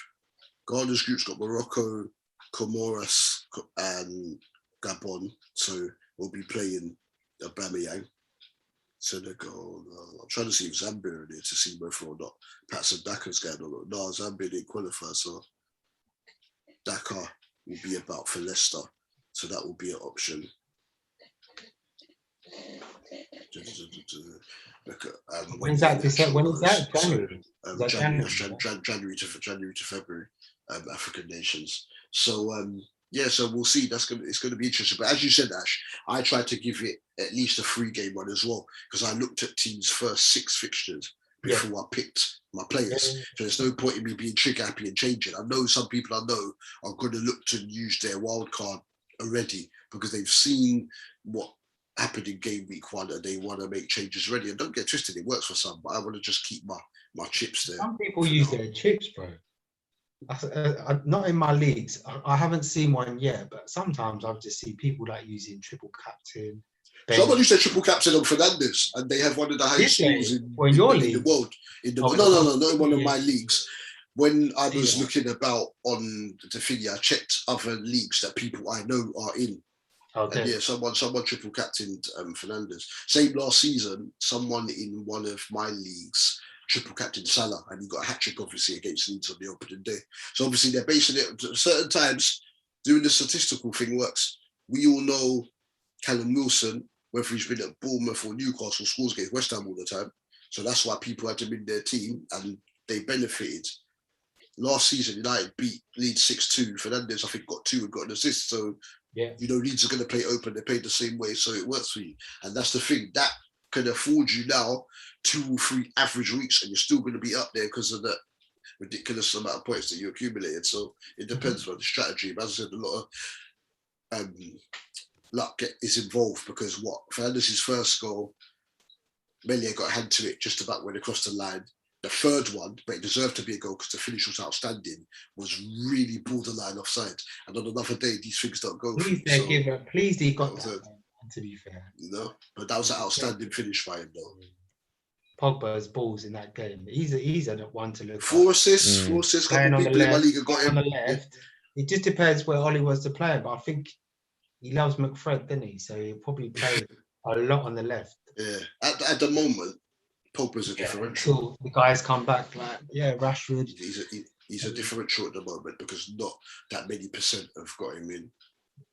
Speaker 2: Ghana's group's got Morocco, Comoros, and Gabon. So we'll be playing Aubameyang. Senegal. I'm trying to see if Zambia are there to see whether or not Patson Daka's going on. No, Zambia didn't qualify, so Dakar will be about for Leicester. So that will be an option.
Speaker 3: When is that? January?
Speaker 2: January to February. African nations. So so we'll see. It's gonna be interesting. But as you said, Ash, I tried to give it at least a 3-game run as well because I looked at teams' first 6 fixtures before I picked my players. So there's no point in me being trigger happy and changing. I know some people I know are going to look to use their wild card already because they've seen what happened in game week 1 and they want to make changes already. And don't get twisted, it works for some, but I want to just keep my chips there.
Speaker 3: Some people use their chips, bro. Not in my leagues. I haven't seen one yet, but sometimes I've just seen people like using triple captain.
Speaker 2: Someone used their triple captain on Fernandes, and they have one of the highest scores in the world. No, not in one of my leagues. When I was looking about on the thingy, I checked other leagues that people I know are in.
Speaker 3: Okay.
Speaker 2: And someone triple captained Fernandes. Same last season, someone in one of my leagues triple captain Salah, and he got a hat-trick obviously against Leeds on the opening day. So obviously they're basing it certain times. Doing the statistical thing works. We all know Callum Wilson, whether he's been at Bournemouth or Newcastle, scores against West Ham all the time. So that's why people had him in their team, and they benefited. Last season, United beat Leeds 6-2. Fernandes, I think, got 2 and got an assist. So Leeds are going to play open. They played the same way, so it works for you. And that's the thing that can afford you now 2 or 3 average weeks, and you're still going to be up there because of that ridiculous amount of points that you accumulated. So it depends on the strategy. But as I said, a lot of luck is involved because Fernandes' first goal, Melia got a hand to it just about went across the line. The third one, but it deserved to be a goal because the finish was outstanding, was really borderline offside. And on another day, these things don't go.
Speaker 3: Please, he got that. To be fair,
Speaker 2: but that was an outstanding finish by him, though.
Speaker 3: Pogba's balls in that game. He's a one to look.
Speaker 2: 4 assists. 4 assists. Couple people in my league have got him.
Speaker 3: On the left. It just depends where Ollie was to play, but I think he loves McFred, doesn't he? So he'll probably play a lot on the left.
Speaker 2: Yeah. At the moment, Pogba's a differential.
Speaker 3: Until the guys come back, Rashford.
Speaker 2: He's a differential at the moment because not that many percent have got him in.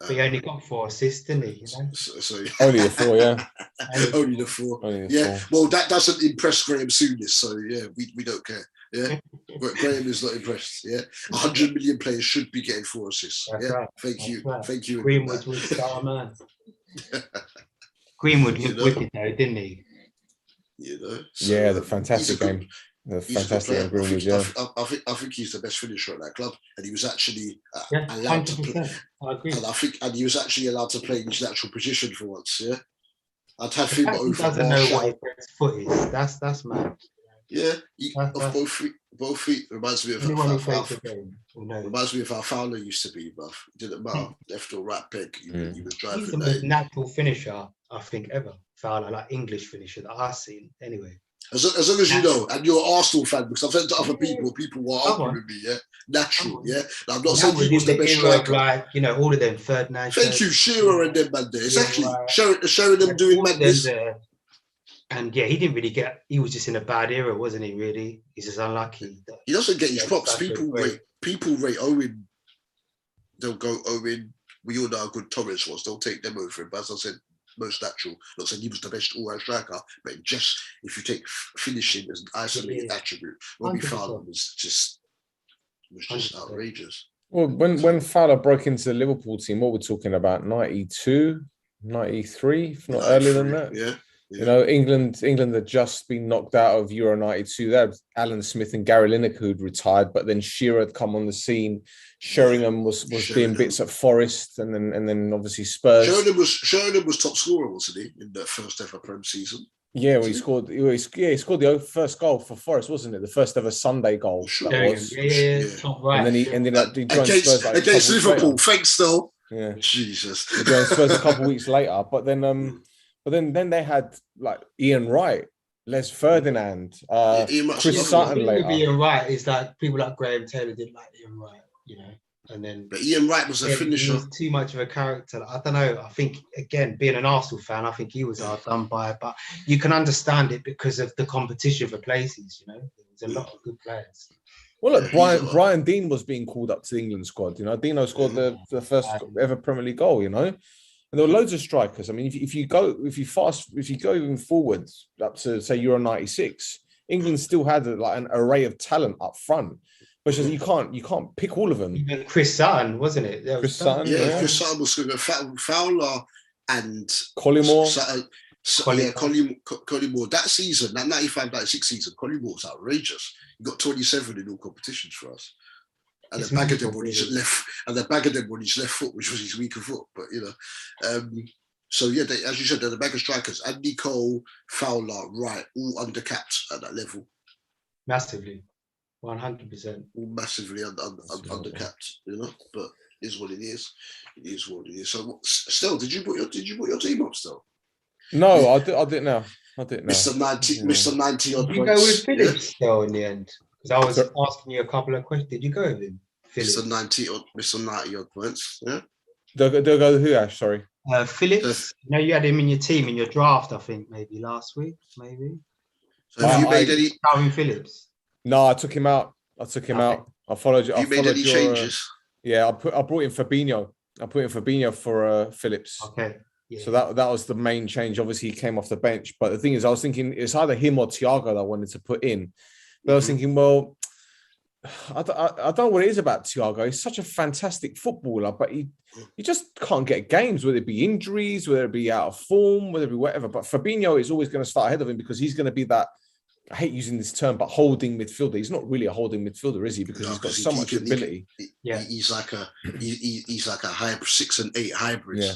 Speaker 3: But he only got 4 assists, didn't he?
Speaker 2: So
Speaker 1: only the 4, yeah.
Speaker 2: Only the 4. Well, that doesn't impress Graham Souness, so we don't care. Yeah, but Graham is not impressed. Yeah, 100 million players should be getting 4 assists.
Speaker 3: That's right.
Speaker 2: Thank you.
Speaker 3: Greenwood was star man. Greenwood looked wicked though, didn't he?
Speaker 2: So,
Speaker 1: the fantastic game. The fantastic game, Greenwood.
Speaker 2: I think he's the best finisher at that club, and he was actually
Speaker 3: allowed to play. I agree.
Speaker 2: And he was actually allowed to play in his natural position for once. Yeah, I'd have him over.
Speaker 3: He doesn't know what his foot is. That's mad.
Speaker 2: Yeah, both feet reminds me of how Fowler used to be, bruv. It didn't matter, left or right peg, he was driving.
Speaker 3: He's the most natural finisher I think ever. Fowler, like English finisher that I've seen. Anyway.
Speaker 2: As long as you know, and you're an Arsenal fan, because I've said to other people were arguing with me, natural, Now, I'm not saying he was the best striker.
Speaker 3: All of them, Ferdinand.
Speaker 2: Thank you, Shearer and them man there. Exactly. Showing doing madness.
Speaker 3: And he didn't really he was just in a bad era, wasn't he, really? He's just unlucky.
Speaker 2: He doesn't get his props. People rate Owen. They'll go Owen. We all know how good Torres was. They'll take them over him. But as I said, most natural. Not saying he was the best all-round striker, but just if you take finishing as an isolated attribute, Robbie Fowler was just outrageous.
Speaker 1: Well, when Fowler broke into the Liverpool team, what we're talking about, 92, 93, if not earlier than that?
Speaker 2: Yeah.
Speaker 1: England had just been knocked out of Euro 92. They had Alan Smith and Gary Lineker who'd retired, but then Shearer had come on the scene. Sheringham was doing bits at Forest, and then obviously Spurs.
Speaker 2: Sheringham was top scorer, wasn't he, in the first ever Prem season?
Speaker 1: Yeah, well, he scored the first goal for Forest, wasn't it? The first ever Sunday goal. That was.
Speaker 3: Yeah. Top right.
Speaker 1: And then he ended up joined Spurs
Speaker 2: against Liverpool. Thanks, though.
Speaker 1: Yeah,
Speaker 2: Jesus.
Speaker 1: He joined Spurs a couple of weeks later, but then But then they had like Ian Wright, Les Ferdinand, Chris Sutton later.
Speaker 3: Ian Wright is like people like Graham Taylor didn't like Ian Wright, you know. And then,
Speaker 2: but Ian Wright was a finisher.
Speaker 3: He was too much of a character. I don't know. I think again, being an Arsenal fan, I think he was hard done by. But you can understand it because of the competition for places. You know, there's a lot of good players.
Speaker 1: Well, look, Brian Dean was being called up to the England squad. You know, Dino scored the first ever Premier League goal. You know, and there were loads of strikers. I mean, if you go even forwards up to say Euro '96, England still had like an array of talent up front. But you can't pick all of them.
Speaker 3: Even Chris Sutton, wasn't it?
Speaker 2: Chris Sutton was good. Fowler and
Speaker 1: Collymore.
Speaker 2: Collymore. That season, that 95-96 season, Collymore was outrageous. He got 27 in all competitions for us. And the bag of them on his left foot, which was his weaker foot. But you know, so yeah, as you said, they're the bag of strikers. Andy Cole, Fowler, Wright, all undercapped at that level.
Speaker 3: Massively. 100%.
Speaker 2: Massively undercapped, you know, but it is what it is. It is what it is. So, still, did you put your team up still?
Speaker 1: No, I didn't know.
Speaker 2: Mr. 90 odd points.
Speaker 3: Did you go with Phillips still in the end? Because I was asking you a couple of questions. Did you go with him? Phillips?
Speaker 2: Mr. 90 odd points. Yeah.
Speaker 1: They'll go with who, Ash? Sorry.
Speaker 3: Phillips. No, you had him in your team in your draft. I think maybe last week. Maybe.
Speaker 2: So have you made any?
Speaker 3: Calvin Phillips.
Speaker 1: No, I took him out. I followed you.
Speaker 2: You made any changes?
Speaker 1: Yeah, I brought in Fabinho. I put in Fabinho for Phillips.
Speaker 3: Okay. Yeah.
Speaker 1: So that was the main change. Obviously, he came off the bench. But the thing is, I was thinking it's either him or Thiago that I wanted to put in. But I was thinking, well, I don't know what it is about Thiago. He's such a fantastic footballer, but he just can't get games, whether it be injuries, whether it be out of form, whether it be whatever. But Fabinho is always going to start ahead of him because he's going to be that, I hate using this term, but holding midfielder. He's not really a holding midfielder, is he? Because he's got so much ability.
Speaker 2: He's like a hybrid 6 and 8 hybrid.
Speaker 1: Yeah.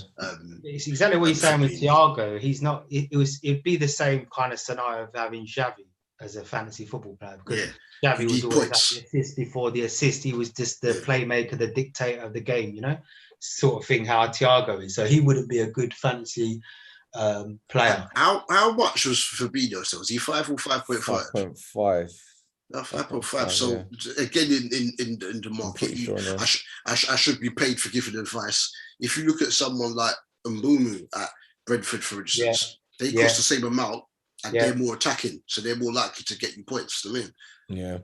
Speaker 3: It's exactly what you're saying with Thiago. He's not. It'd be the same kind of scenario of having Xavi as a fantasy football player because Xavi was always like the assist before the assist. He was just the playmaker, the dictator of the game. You know, sort of thing. How Thiago is. So he wouldn't be a good fantasy player.
Speaker 2: How much was Fabinho? So was he 5 or 5.5?
Speaker 1: 5.5.
Speaker 2: 5.5. So again, in the market, I should be paid for giving advice. If you look at someone like Mbumu at Brentford, for instance, they cost the same amount and they're more attacking, so they're more likely to get you points than me.
Speaker 1: Yeah,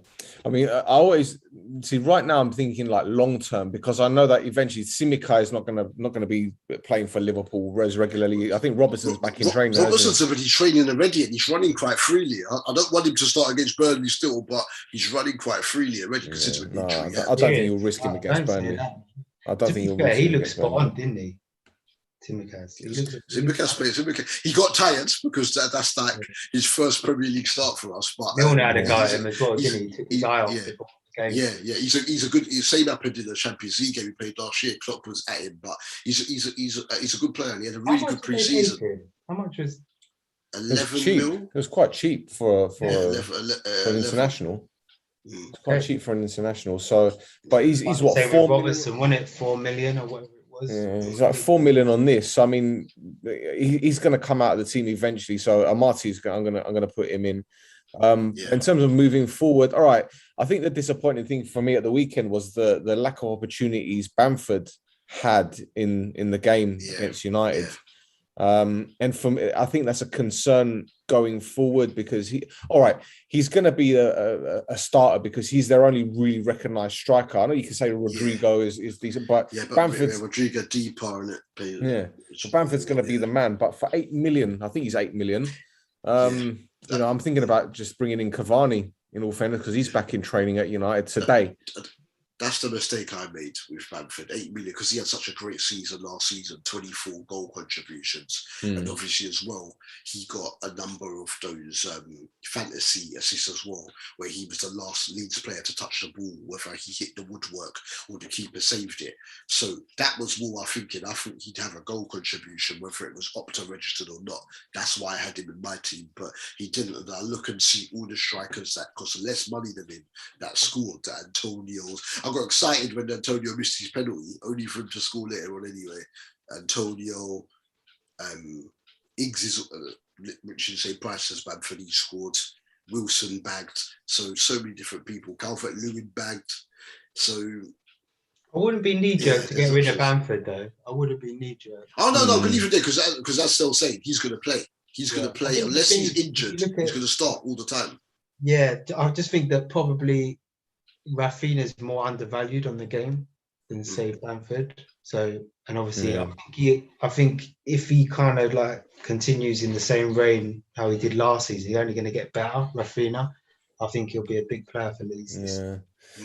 Speaker 1: I mean, I always see. Right now, I'm thinking like long term because I know that eventually Simica is not gonna be playing for Liverpool as regularly. I think Robertson's back in training.
Speaker 2: Robertson's already training already, and he's running quite freely. I don't want him to start against Burnley still, but he's running quite freely already. Considering
Speaker 1: I don't think he'll risk him against Burnley. I don't think he'll.
Speaker 3: He looks spot on, didn't he? Tsimikas.
Speaker 2: He got tired because that's like his first Premier League start for us. But
Speaker 3: Milner had a go at him as well, didn't he? Took his eye off the game.
Speaker 2: Yeah. He's a good. Same happened in the Champions League game we played last year. Klopp was at him, but he's a good player and he had a really good pre-season.
Speaker 3: How much was
Speaker 2: 11 mil?
Speaker 1: It was quite cheap for an international. It's quite cheap for an international. So, but he's what, 4
Speaker 3: Robertson won it 4 million or whatever.
Speaker 1: He's like 4 million on this. So, I mean, he's going to come out of the team eventually. So Amati's I'm going to put him in. In terms of moving forward, all right. I think the disappointing thing for me at the weekend was the lack of opportunities Bamford had in the game against United. And from I think that's a concern going forward because he's going to be a starter because he's their only really recognised striker. I know you can say Rodrigo is decent, but Bamford's
Speaker 2: Rodrigo deeper in it.
Speaker 1: So Bamford's going to be the man. But for 8 million, I think he's 8 million. I'm thinking about just bringing in Cavani in all fairness because he's back in training at United today.
Speaker 2: That's the mistake I made with Bamford, 8 million, because he had such a great season last season, 24 goal contributions. And obviously as well, he got a number of those fantasy assists as well, where he was the last Leeds player to touch the ball, whether he hit the woodwork or the keeper saved it. So that was more I thought he'd have a goal contribution, whether it was Opta registered or not. That's why I had him in my team, but he didn't. And I look and see all the strikers that cost less money than him that scored, that Antonio's. I got excited when Antonio missed his penalty, only for him to score later on anyway. Antonio, Ings is, which is say Price has Bamford, he scored. Wilson bagged. So many different people. Calvert-Lewin bagged. So
Speaker 3: I wouldn't be knee-jerk to get rid of Bamford, though. I wouldn't be knee-jerk.
Speaker 2: Oh, no, but even there, because that's still saying he's going to play. He's going to play. Unless he's injured, he's going to start all the time.
Speaker 3: Yeah, I just think that probably Rafinha is more undervalued on the game than, say, Bamford. So, and obviously, I think if he kind of like continues in the same reign how he did last season, he's only going to get better, Rafinha. I think he'll be a big player for Leeds.
Speaker 1: Yeah.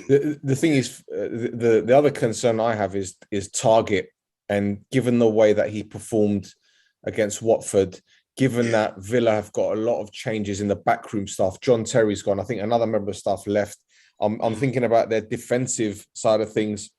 Speaker 1: The thing is, the other concern I have is Targett, and given the way that he performed against Watford, given that Villa have got a lot of changes in the backroom staff, John Terry's gone. I think another member of staff left. I'm thinking about their defensive side of things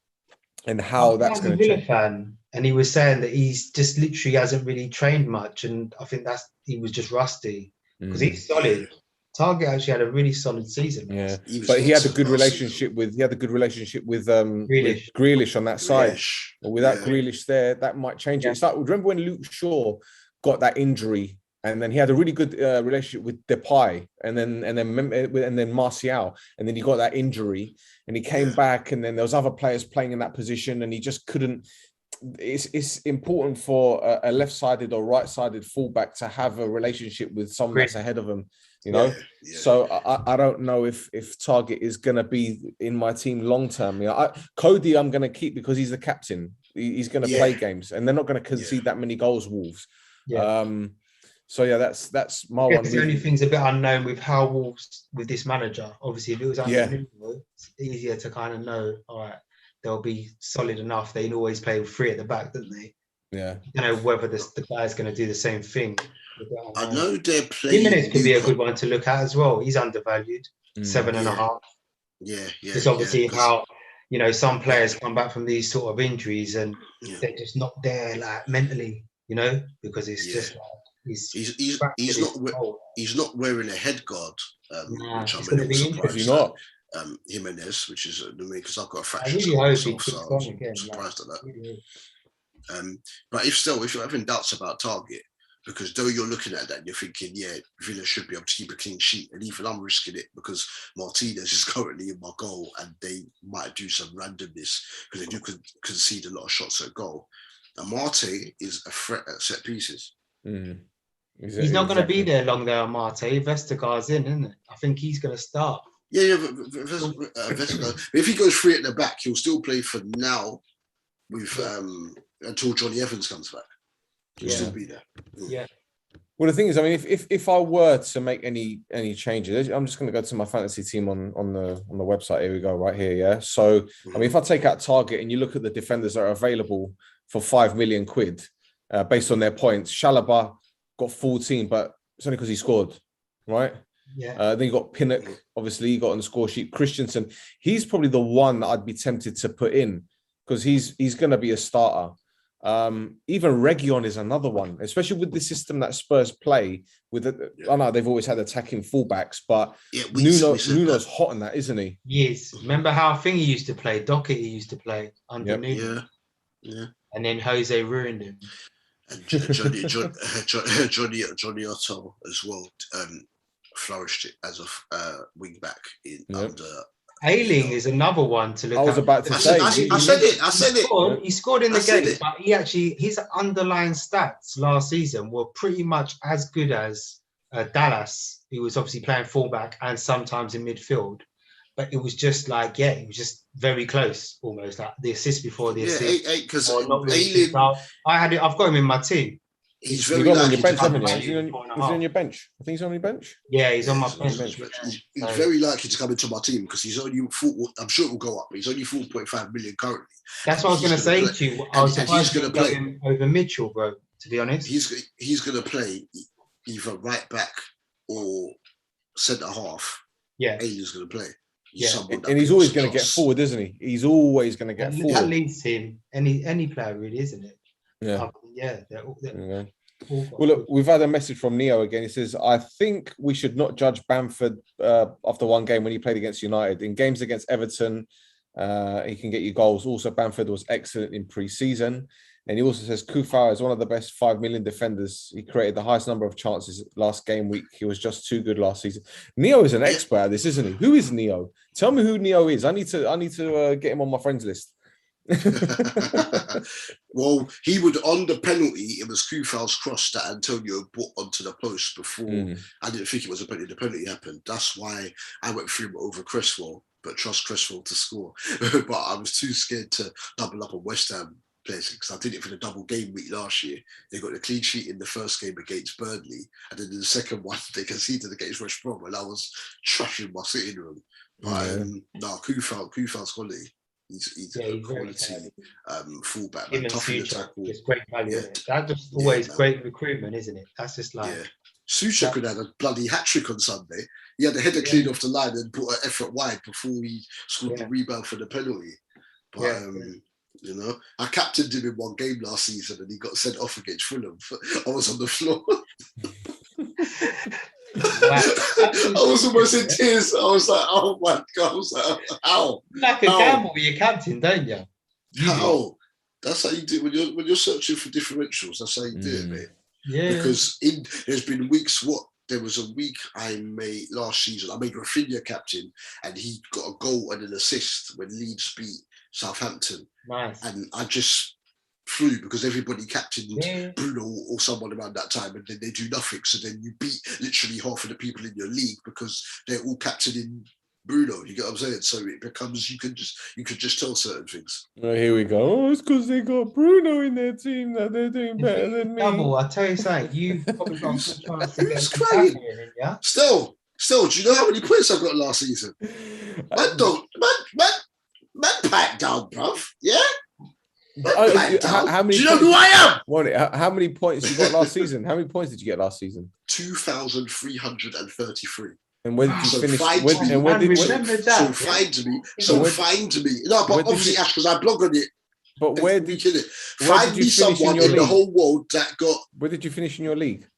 Speaker 1: and how that's going to change.
Speaker 3: Fan, and he was saying that he's just literally hasn't really trained much, and I think he was just rusty because he's solid. Targett actually had a really solid season.
Speaker 1: Yeah, but he had a good relationship with Grealish on that side. Without Grealish there, that might change it. It's like, remember when Luke Shaw got that injury, and then he had a really good relationship with Depay, and then Martial, and then he got that injury, and he came back, and then there was other players playing in that position, and he just couldn't. It's important for a left-sided or right-sided fullback to have a relationship with someone that's ahead of him. So I don't know if Targett is going to be in my team long term. Cody I'm going to keep because he's the captain. He's going to play games, and they're not going to concede that many goals. Wolves. So that's my one.
Speaker 3: The only thing's a bit unknown with how Wolves with this manager. Obviously, if it was under Nuno, it's easier to kind of know. All right, they'll be solid enough. They always play with three at the back, don't they?
Speaker 1: Yeah.
Speaker 3: You know whether the guy's going to do the same thing.
Speaker 2: I know they're playing.
Speaker 3: Jimenez could be a good one to look at as well. He's undervalued, 7.5.
Speaker 2: Yeah.
Speaker 3: It's obviously how some players come back from these sort of injuries and they're just not there like mentally, because it's just like
Speaker 2: he's not wearing a head guard, which I'm a little surprised.
Speaker 1: He's not.
Speaker 2: Jimenez, which is because I've got a fracture.
Speaker 3: I really hope he on again.
Speaker 2: I'm surprised at that. But if you're having doubts about Targett, because though you're looking at that, you're thinking, Villa should be able to keep a clean sheet, and even I'm risking it because Martinez is currently in my goal, and they might do some randomness because they do concede a lot of shots at goal. And Marte is a threat at set pieces.
Speaker 3: He's not going to be there long there, Marte. Vestergaard's in, isn't it? I think he's going to start.
Speaker 2: Vestergaard. If he goes free at the back, he'll still play for now with until Johnny Evans comes back. He'll still be there.
Speaker 3: Yeah.
Speaker 1: Well, the thing is, I mean, if I were to make any changes, I'm just going to go to my fantasy team on the website. Here we go, right here. Yeah. So, I mean, if I take out Targett and you look at the defenders that are available for £5 million based on their points, Chalobah got 14, but it's only because he scored, right?
Speaker 3: Yeah.
Speaker 1: Then you got Pinnock, obviously, you got on the score sheet. Christensen, he's probably the one that I'd be tempted to put in because he's going to be a starter. Even Reguilon is another one, especially with the system that Spurs play with. I know they've always had attacking fullbacks, but Nuno's hot on that, isn't he?
Speaker 3: Yes. Remember how Thingy used to play? Doherty used to play under Nuno.
Speaker 2: Yeah.
Speaker 3: And then Jose ruined him.
Speaker 2: And Johnny Otto as well flourished as a wing back under.
Speaker 3: Ayling is another one to look at.
Speaker 1: I was about to say.
Speaker 2: I said it.
Speaker 3: He scored in the game, but his underlying stats last season were pretty much as good as Dallas. He was obviously playing fullback and sometimes in midfield, but it was just like, it was just very close, almost like the assist before the assist.
Speaker 2: Because
Speaker 3: Ayling, I've got him in my team.
Speaker 2: He's
Speaker 1: very lucky. On your bench, haven't you? Is he on your bench? I think he's on your bench.
Speaker 3: Yeah, he's on my bench.
Speaker 2: He's very likely to come into my team because he's only I'm sure it will go up, but he's only 4.5 million currently.
Speaker 3: That's what I was going to say to you. I was surprised he's going to play over Mitchell, bro. To be honest,
Speaker 2: he's going to play either right back or centre half.
Speaker 3: Yeah,
Speaker 2: Ayling's going to play.
Speaker 1: And he's always going to get forward, isn't he? He's always going to get forward.
Speaker 3: That leads him any player, really, isn't it?
Speaker 1: Yeah.
Speaker 3: They're
Speaker 1: well, look, we've had a message from Neo again. He says, I think we should not judge Bamford after one game when he played against United. In games against Everton, he can get you goals. Also, Bamford was excellent in pre-season. And he also says Kufau is one of the best 5 million defenders. He created the highest number of chances last game week. He was just too good last season. Neo is an expert at this, isn't he? Who is Neo? Tell me who Neo is. I need to get him on my friends list.
Speaker 2: Well, he would, on the penalty, it was Kufau's cross that Antonio brought onto the post before. I didn't think it was a penalty. The penalty happened. That's why I went through him over Cresswell, but trust Cresswell to score. But I was too scared to double up on West Ham players because I did it for the double game week last year. They got a clean sheet in the first game against Burnley, and then in the second one they conceded against West Brom, and I was trashing my sitting room. But no, Kufau's quality. He's a quality fullback.
Speaker 3: Him and Suchek, it's great value. Yeah. That's just always great recruitment, isn't it? That's just like
Speaker 2: Suchek could have a bloody hat trick on Sunday. He had the header clean off the line and put an effort wide before he scored the rebound for the penalty. But you know, I captained him in one game last season and he got sent off against Fulham. I was on the floor. I was almost in tears. I was like, oh my God. I was like, how?
Speaker 3: Like a gamble with your captain, don't you?
Speaker 2: How? That's how you do it. When you're searching for differentials, that's how you do it, mate.
Speaker 3: Yeah.
Speaker 2: Because there's been weeks, there was a week I made last season. I made Rafinha captain and he got a goal and an assist when Leeds beat Southampton.
Speaker 3: Nice.
Speaker 2: And I just flew because everybody captained Bruno or someone around that time, and then they do nothing. So then you beat literally half of the people in your league because they're all captaining Bruno. You get what I'm saying? So it becomes you could just tell certain things.
Speaker 1: Well, here we go. Oh, it's because they got Bruno in their team that they're doing better than me.
Speaker 3: Double, I tell you something. You probably got a good chance to get
Speaker 2: crying. Yeah. Still, do you know how many points I got last season? Man, pack down, bruv. Yeah.
Speaker 1: How many?
Speaker 2: Do you know who I
Speaker 1: am? How many points you got last season? How many points did you get last season?
Speaker 2: 2,333.
Speaker 1: And when did you finish?
Speaker 2: Find me. No, but obviously, Ash, because I blog on it.
Speaker 1: But where did you
Speaker 2: find me someone in the whole world that got?
Speaker 1: Where did you finish in your league?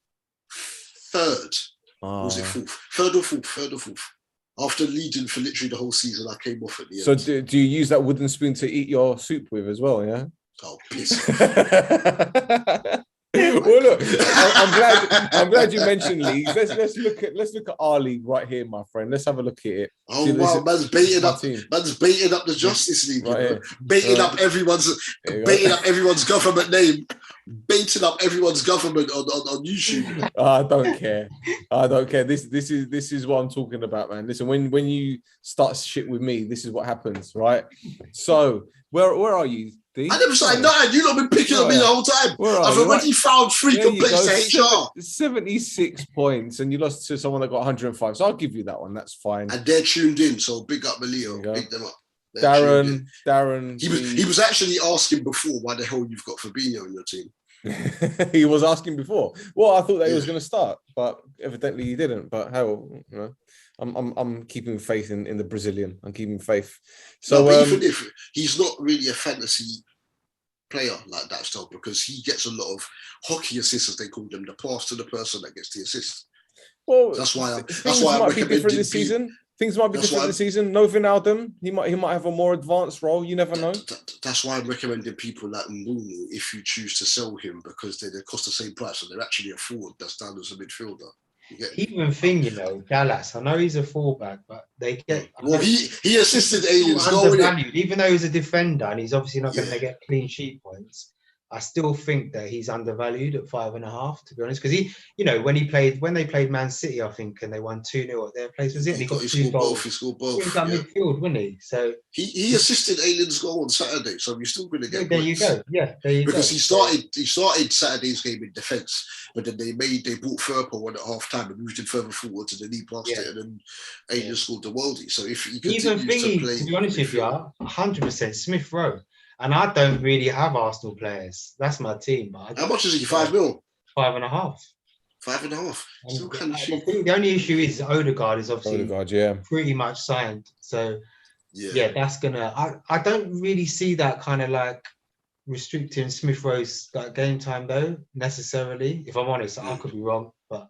Speaker 2: Third. Was it fourth? Third or fourth. After leading for literally the whole season, I came off at the end.
Speaker 1: So do you use that wooden spoon to eat your soup with as well? Yeah.
Speaker 2: Oh, piss.
Speaker 1: Well, look, I'm glad you mentioned leagues. Let's look at our league right here, my friend. Let's have a look at it.
Speaker 2: Oh wow, man's baiting up the Justice League, right, baiting up everyone's government name, baiting up everyone's government on YouTube.
Speaker 1: I don't care. This is what I'm talking about, man. Listen, when you start shit with me, this is what happens, right? So where are you?
Speaker 2: I never started nothing. You've not been picking on me the whole time. I've already found 3 complaints to HR.
Speaker 1: 76 points, and you lost to someone that got 105. So I'll give you that one. That's fine.
Speaker 2: And they're tuned in, so big up Malio. Big them up.
Speaker 1: Darren.
Speaker 2: He was actually asking before why the hell you've got Fabinho in your team.
Speaker 1: He was asking before. Well, I thought that he was going to start, but evidently he didn't. But hell, you know, I'm keeping faith in the Brazilian. I'm keeping faith. So
Speaker 2: even if he's not really a fantasy player like that still, because he gets a lot of hockey assists, as they call them, the pass to the person that gets the assist.
Speaker 1: Well,
Speaker 2: that's why I'm
Speaker 1: recommending this season. Things might be different this season. No Wijnaldum, he might have a more advanced role. You never know.
Speaker 2: That's why I'm recommending people like Mbunu if you choose to sell him, because they cost the same price and they're actually a forward that's down as a midfielder.
Speaker 3: Even thing, you know, Dallas. I know he's a fullback, but they get.
Speaker 2: Well, he assisted Aliens goal,
Speaker 3: even though he's a defender and he's obviously not going to get clean sheet points. I still think that he's undervalued at 5.5, to be honest, because he, you know, when they played Man City, I think, and they won 2-0 at their place, was it? And he got 2 goals.
Speaker 2: He scored both.
Speaker 3: He was at midfield, wasn't he? So
Speaker 2: he assisted Alien's goal on Saturday, so you're still going to get.
Speaker 3: There you go. Yeah, there you go.
Speaker 2: Because he started Saturday's game in defence, but then they brought Firpo on at half time and moved him further forward, and then he passed it, and then Alien scored the worldie. So if he continues to play,
Speaker 3: to be honest with you, 100% Smith Rowe. And I don't really have Arsenal players. That's my team.
Speaker 2: How much is he? 5 mil?
Speaker 3: 5.5.
Speaker 2: 5.5. Still kind of cheap.
Speaker 3: The only issue is Odegaard is obviously pretty much signed. So yeah, that's gonna. I don't really see that kind of like restricting Smith Rowe's like game time though necessarily. If I'm honest, I could be wrong, but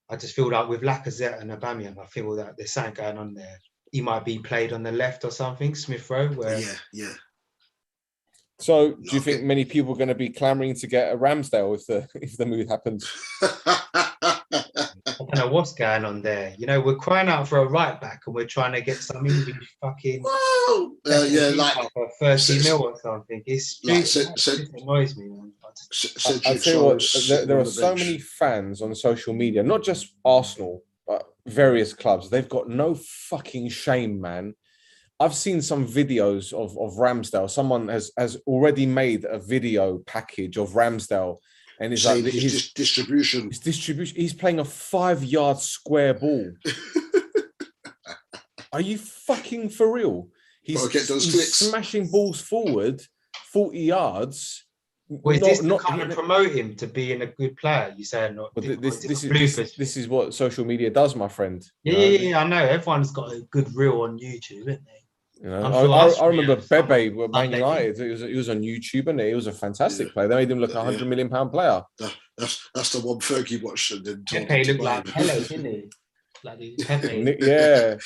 Speaker 3: I just feel like with Lacazette and Aubameyang, I feel that there's something going on there. He might be played on the left or something, Smith Rowe. Where
Speaker 2: yeah.
Speaker 1: So, do you think many people are going to be clamoring to get a Ramsdale if the move happens?
Speaker 3: I don't know what's going on there. You know, we're crying out for a right back, and we're trying to get some English fucking like 30 mil or something. It's it annoys me, man.
Speaker 1: I'll tell you what, there are so many fans on social media, not just Arsenal, but various clubs. They've got no fucking shame, man. I've seen some videos of Ramsdale. Someone has already made a video package of Ramsdale, and it's like
Speaker 2: his distribution.
Speaker 1: His distribution. He's playing a 5-yard square ball. Are you fucking for real? He's smashing balls forward 40 yards.
Speaker 3: Well, is this to kind of promote him to being a good player? You say not.
Speaker 1: But this is what social media does, my friend.
Speaker 3: Yeah, I know. Everyone's got a good reel on YouTube, isn't they?
Speaker 1: You know, I remember Bebe with Man United. He was on YouTube, and he was a fantastic player. They made him look a £100 million player.
Speaker 2: That's the one Fergie watched and then told
Speaker 3: Pepe looked like Pele, didn't he? Like Pepe.
Speaker 1: Yeah.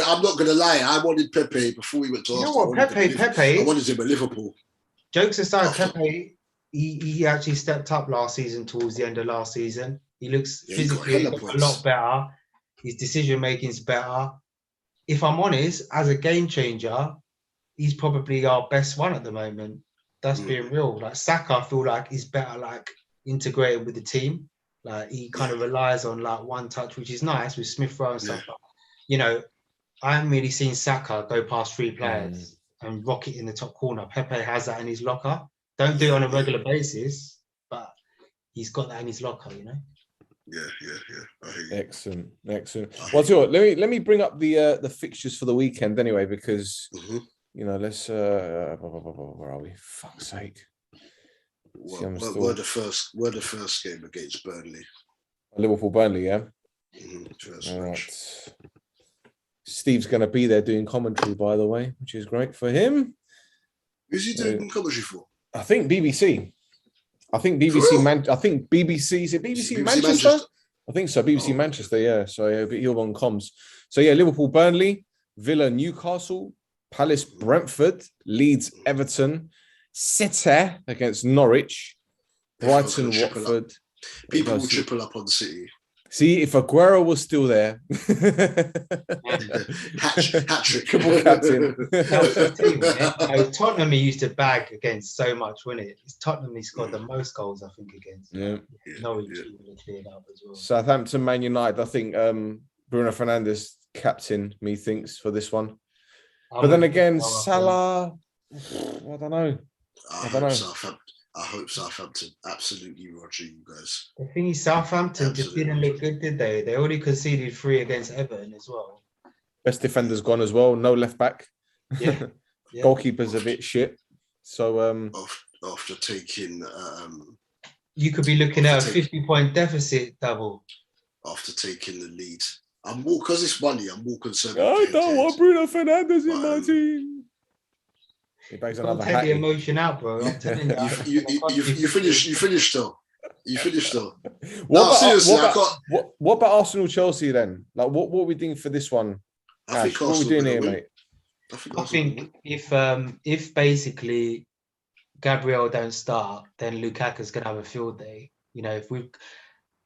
Speaker 2: I'm not gonna lie. I wanted Pepe before he went to Arsenal.
Speaker 3: You know what, Pepe?
Speaker 2: I wanted him at Liverpool.
Speaker 3: Jokes aside, Pepe, he actually stepped up last season towards the end of last season. He looks physically a lot better. His decision making is better. If I'm honest, as a game changer, he's probably our best one at the moment. That's being real. Like Saka, I feel like he's better, like integrated with the team. Like he kind of relies on like one touch, which is nice with Smith Rowe and stuff. But, you know, I haven't really seen Saka go past 3 players and rock it in the top corner. Pepe has that in his locker. Don't do it on a regular basis, but he's got that in his locker, you know.
Speaker 2: Yeah. I hear you.
Speaker 1: Excellent. Well, let me bring up the fixtures for the weekend anyway, because you know, let's where are we? Fuck's sake.
Speaker 2: We're the first game against Burnley.
Speaker 1: Liverpool Burnley, yeah. All right. Steve's going to be there doing commentary, by the way, which is great for him.
Speaker 2: Who's he doing commentary for?
Speaker 1: I think BBC. I think BBC. Is it BBC Manchester? I think so. BBC Manchester, yeah. So he'll on comms. So yeah, Liverpool, Burnley, Villa, Newcastle, Palace, Brentford, Leeds, Everton, City against Norwich, Brighton, Watford.
Speaker 2: People will triple up on City.
Speaker 1: See, if Aguero was still there,
Speaker 2: hat-trick.
Speaker 1: Triple captain.
Speaker 3: Tottenham he used to bag against so much, wasn't it? It's Tottenham he scored the most goals, I think, against.
Speaker 1: Yeah.
Speaker 3: Norwich would have cleared up as well.
Speaker 1: Southampton, Man United. I think Bruno Fernandes captain, methinks, for this one. But then again, Salah, I don't know.
Speaker 2: I hope Southampton absolutely roger you guys.
Speaker 3: The thing is, Southampton just didn't look good, did they? They already conceded 3 against Everton as well.
Speaker 1: Best defender's gone as well. No left back.
Speaker 3: Yeah.
Speaker 1: Goalkeeper's a bit shit. So
Speaker 2: after taking
Speaker 3: you could be looking at a 50-point deficit double.
Speaker 2: After taking the lead. Because it's money, I'm more concerned.
Speaker 1: I don't want Bruno Fernandes in my team. He bags another hat.
Speaker 3: Take the emotion out, bro. I'm telling you.
Speaker 2: You finished still.
Speaker 1: What about Arsenal Chelsea then? Like, what are we doing for this one? Ash, what are we doing here, mate?
Speaker 3: I think if basically Gabriel don't start, then Lukaku's gonna have a field day. You know,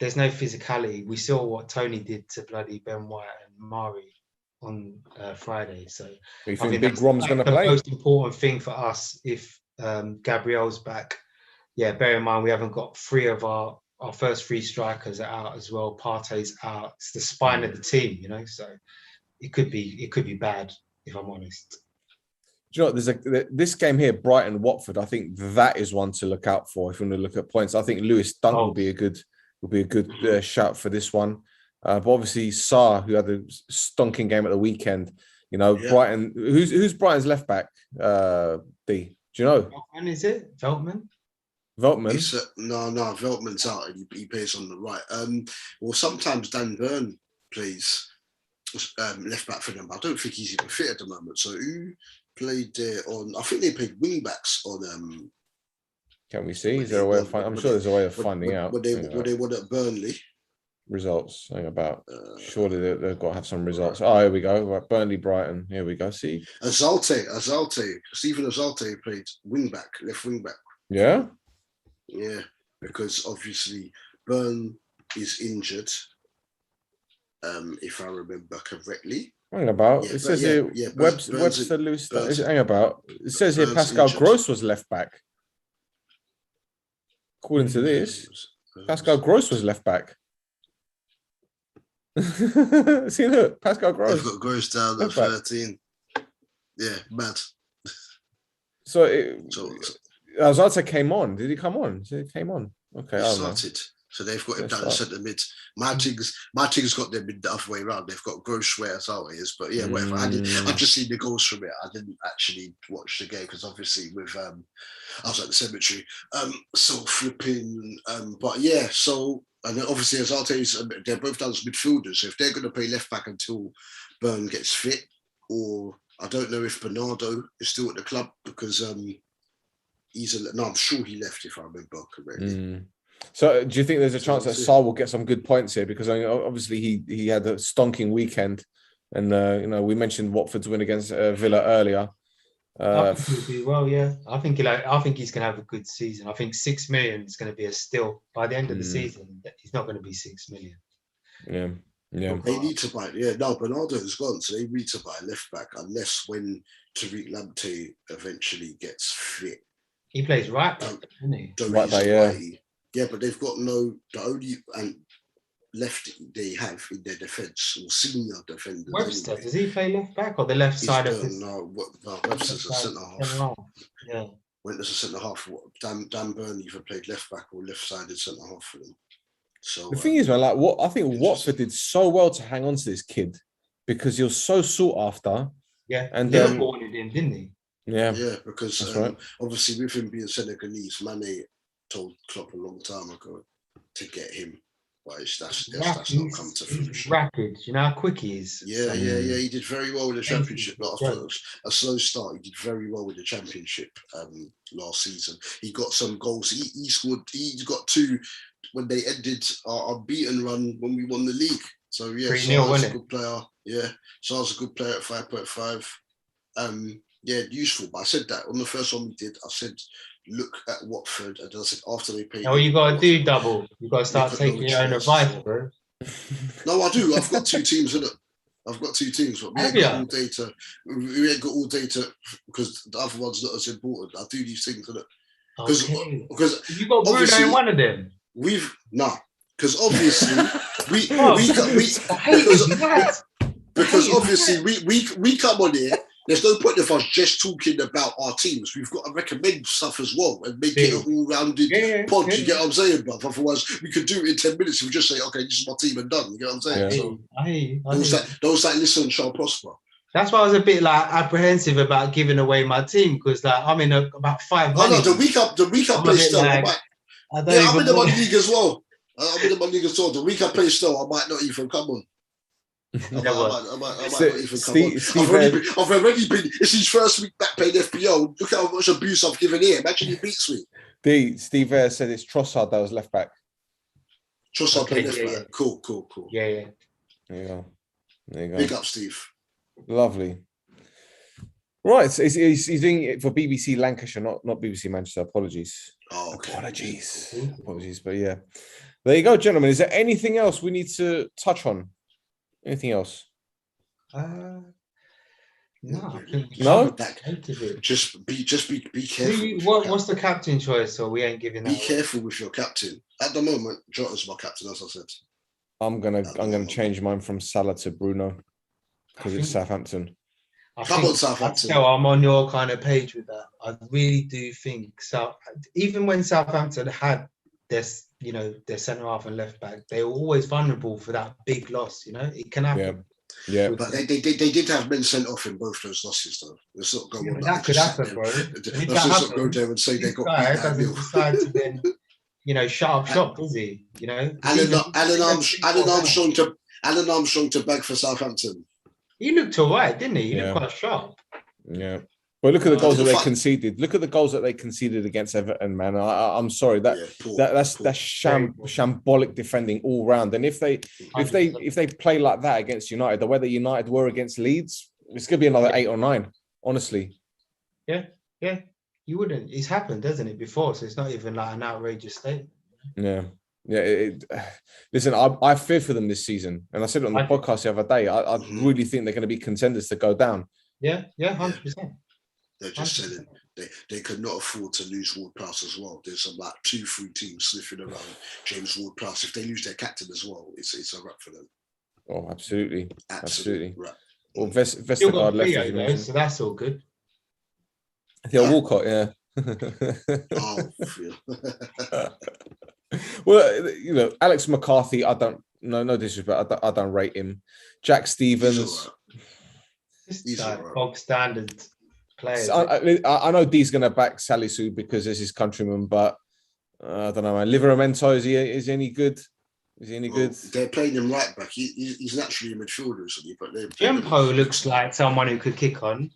Speaker 3: there's no physicality. We saw what Tony did to bloody Ben White and Mari on Friday. So
Speaker 1: you think Big Rom's going to play?
Speaker 3: The most important thing for us if Gabriel's back. Yeah, bear in mind we haven't got 3 of our first 3 strikers are out as well. Partey's out. It's the spine of the team, you know. So it could be bad if I'm honest.
Speaker 1: Do you know what, this game here, Brighton Watford. I think that is one to look out for if you want to look at points. I think Lewis Dunk will be a good shout for this one. But obviously Sarr, who had a stonking game at the weekend, you know, Brighton. Who's Brighton's left back? D. Do you know?
Speaker 3: And is it Veltman?
Speaker 1: Veltman?
Speaker 2: No, Veltman's out and he plays on the right. Well, sometimes Dan Burn plays left back for them. But I don't think he's even fit at the moment. So who played there on? I think they played wing backs on.
Speaker 1: Can we see? Is there a way of finding? I'm sure there's a way of finding out.
Speaker 2: What they won at Burnley.
Speaker 1: results. Hang about. Surely they've got to have some results. Oh, here we go. Right, Burnley, Brighton. Here we go. See,
Speaker 2: Stephen Azalte played left wing back.
Speaker 1: Yeah.
Speaker 2: Yeah, because obviously Burn is injured. If I remember correctly.
Speaker 1: Hang about. It says here Webster Lewis. Hang about. It says here Pascal Gross was left back. According to this, Pascal Gross was left back. See, look, Pascal Gross.
Speaker 2: They've got Gross down at 13. Yeah, mad.
Speaker 1: So Azarte came on. Did he come on? He came on. Okay,
Speaker 2: he started. So they've got him down at centre mid. Martin's got them in the other way around. They've got Gross where Azarte is. But yeah, whatever. I've just seen the goals from it. I didn't actually watch the game because obviously with I was at the cemetery. So flipping. But yeah, so and then obviously Azarte's they're both down as midfielders. So if they're going to play left back until Burn gets fit, or I don't know if Bernardo is still at the club because I'm sure he left if I remember correctly.
Speaker 1: So do you think there's a chance that Sarr will get some good points here? Because obviously he had a stonking weekend, and we mentioned Watford's win against Villa earlier.
Speaker 3: I think he'll do well, yeah. I think he's going to have a good season. I think 6 million is going to be a steal by the end of the season. He's not going to be 6 million.
Speaker 1: Yeah.
Speaker 2: They need to buy. Yeah, no, Bernardo is gone, so they need to buy a left back unless when Tariq Lamptey eventually gets fit.
Speaker 3: He plays right back, doesn't he?
Speaker 1: Right back, yeah.
Speaker 2: Yeah, but they've got the only left they have in their defence or senior defenders.
Speaker 3: Webster, does he play left back or the left side of his?
Speaker 2: No, Webster's a centre half.
Speaker 3: Yeah.
Speaker 2: Went as a centre half. Dan Burn either played left back or left sided centre half for them. So
Speaker 1: the thing is, man, I think Watford did so well to hang on to this kid because he was so sought after.
Speaker 3: Yeah, and Liverpool wanted him, didn't he?
Speaker 1: Yeah,
Speaker 2: because obviously with him being Senegalese, Mane told Klopp a long time ago to get him, but that's not come to fruition.
Speaker 3: He's rapid, you know how quick he is.
Speaker 2: Yeah. He did very well in the Championship. After a slow start, he did very well in the Championship last season. He got some goals. He scored. He got 2 when they ended our unbeaten run when we won the league. So yeah, Sarr's a good player. Yeah, Sarr's a good player at 5.5. Yeah, useful. But I said that on the first one we did. I said, look at Watford, and I said after they paid.
Speaker 3: Oh, you got to do double. You got to start taking your own advice, bro.
Speaker 2: No, I do. I've got 2 teams in it. I've got 2 teams, but we ain't got all data. We ain't got all data because the other one's not as important. I do these things in it because
Speaker 3: you got Bruno in one of them.
Speaker 2: Because obviously because obviously we come on here. There's no point of us just talking about our teams. We've got to recommend stuff as well and make it an all-rounded pod. You get what I'm saying, bruv? Otherwise, we could do it in 10 minutes and we just say, okay, this is my team and done. You get what I'm saying? Those that listen shall prosper.
Speaker 3: That's why I was a bit apprehensive about giving away my team because I'm in about 5 months.
Speaker 2: Oh no, the week I play still, I'm in the one league as well. I'm in the one league as well. The week I play still, I might not even come on. I might not even come on. I've already been. It's his first week back playing FPL. Look how much abuse I've given here. Imagine he beats me.
Speaker 1: Steve Ayres said it's Trossard that was left back.
Speaker 2: Trossard played left back. Cool.
Speaker 3: Yeah.
Speaker 1: There you go.
Speaker 2: Big up, Steve.
Speaker 1: Lovely. Right, so he's doing it for BBC Lancashire, not BBC Manchester. Apologies.
Speaker 2: Oh, okay.
Speaker 1: Apologies, but yeah. There you go, gentlemen. Is there anything else we need to touch on? Anything else?
Speaker 3: No.
Speaker 2: Just be careful.
Speaker 3: What's the captain choice? So we ain't giving that.
Speaker 2: Be careful with your captain. At the moment, Jota's my captain, as I said.
Speaker 1: I'm gonna change mine from Salah to Bruno because it's Southampton.
Speaker 2: Come on, Southampton.
Speaker 3: I'm on your kind of page with that. I really do think even when Southampton had this, their centre half and left back, they were always vulnerable for that big loss. It can happen.
Speaker 1: Yeah.
Speaker 2: But they did have men sent off in both those losses, though. Let's not go on
Speaker 3: that. Could happen, bro.
Speaker 2: Let's not go there and say they got beat that
Speaker 3: doesn't decide to then, shut up shop, does he?
Speaker 2: Alan Armstrong to bag for Southampton.
Speaker 3: He looked all right, didn't he? He looked quite sharp.
Speaker 1: Yeah. But look at the goals that they conceded. Look at the goals that they conceded against Everton, man. I'm sorry that's shambolic defending all round. And if they play like that against United, the way that United were against Leeds, it's gonna be another 8 or 9. Honestly.
Speaker 3: Yeah. You wouldn't. It's happened, doesn't it, before? So it's not even like an outrageous statement.
Speaker 1: Yeah. Listen, I fear for them this season, and I said it on the podcast the other day. I really think they're going to be contenders to go down.
Speaker 3: Yeah, 100%.
Speaker 2: They're just saying they could not afford to lose Ward-Prowse as well. There's some like 2-3 teams sniffing around James Ward-Prowse. If they lose their captain as well, it's a wrap for them.
Speaker 1: Oh, absolutely.
Speaker 2: Right.
Speaker 1: Well, Vestergaard left,
Speaker 3: so that's all good.
Speaker 1: Yeah, Walcott, yeah. Well, Alex McCarthy, I don't no disrespect, I don't rate him. Jack Stevens,
Speaker 3: he's bog standard players.
Speaker 1: I know D's going to back Salisu because it's his countryman, but I don't know, man. Livramento, is he any good? Is he any good?
Speaker 2: They're playing him right back. He's naturally a midfielder, isn't he? But
Speaker 3: Jempo looks like someone who could kick on.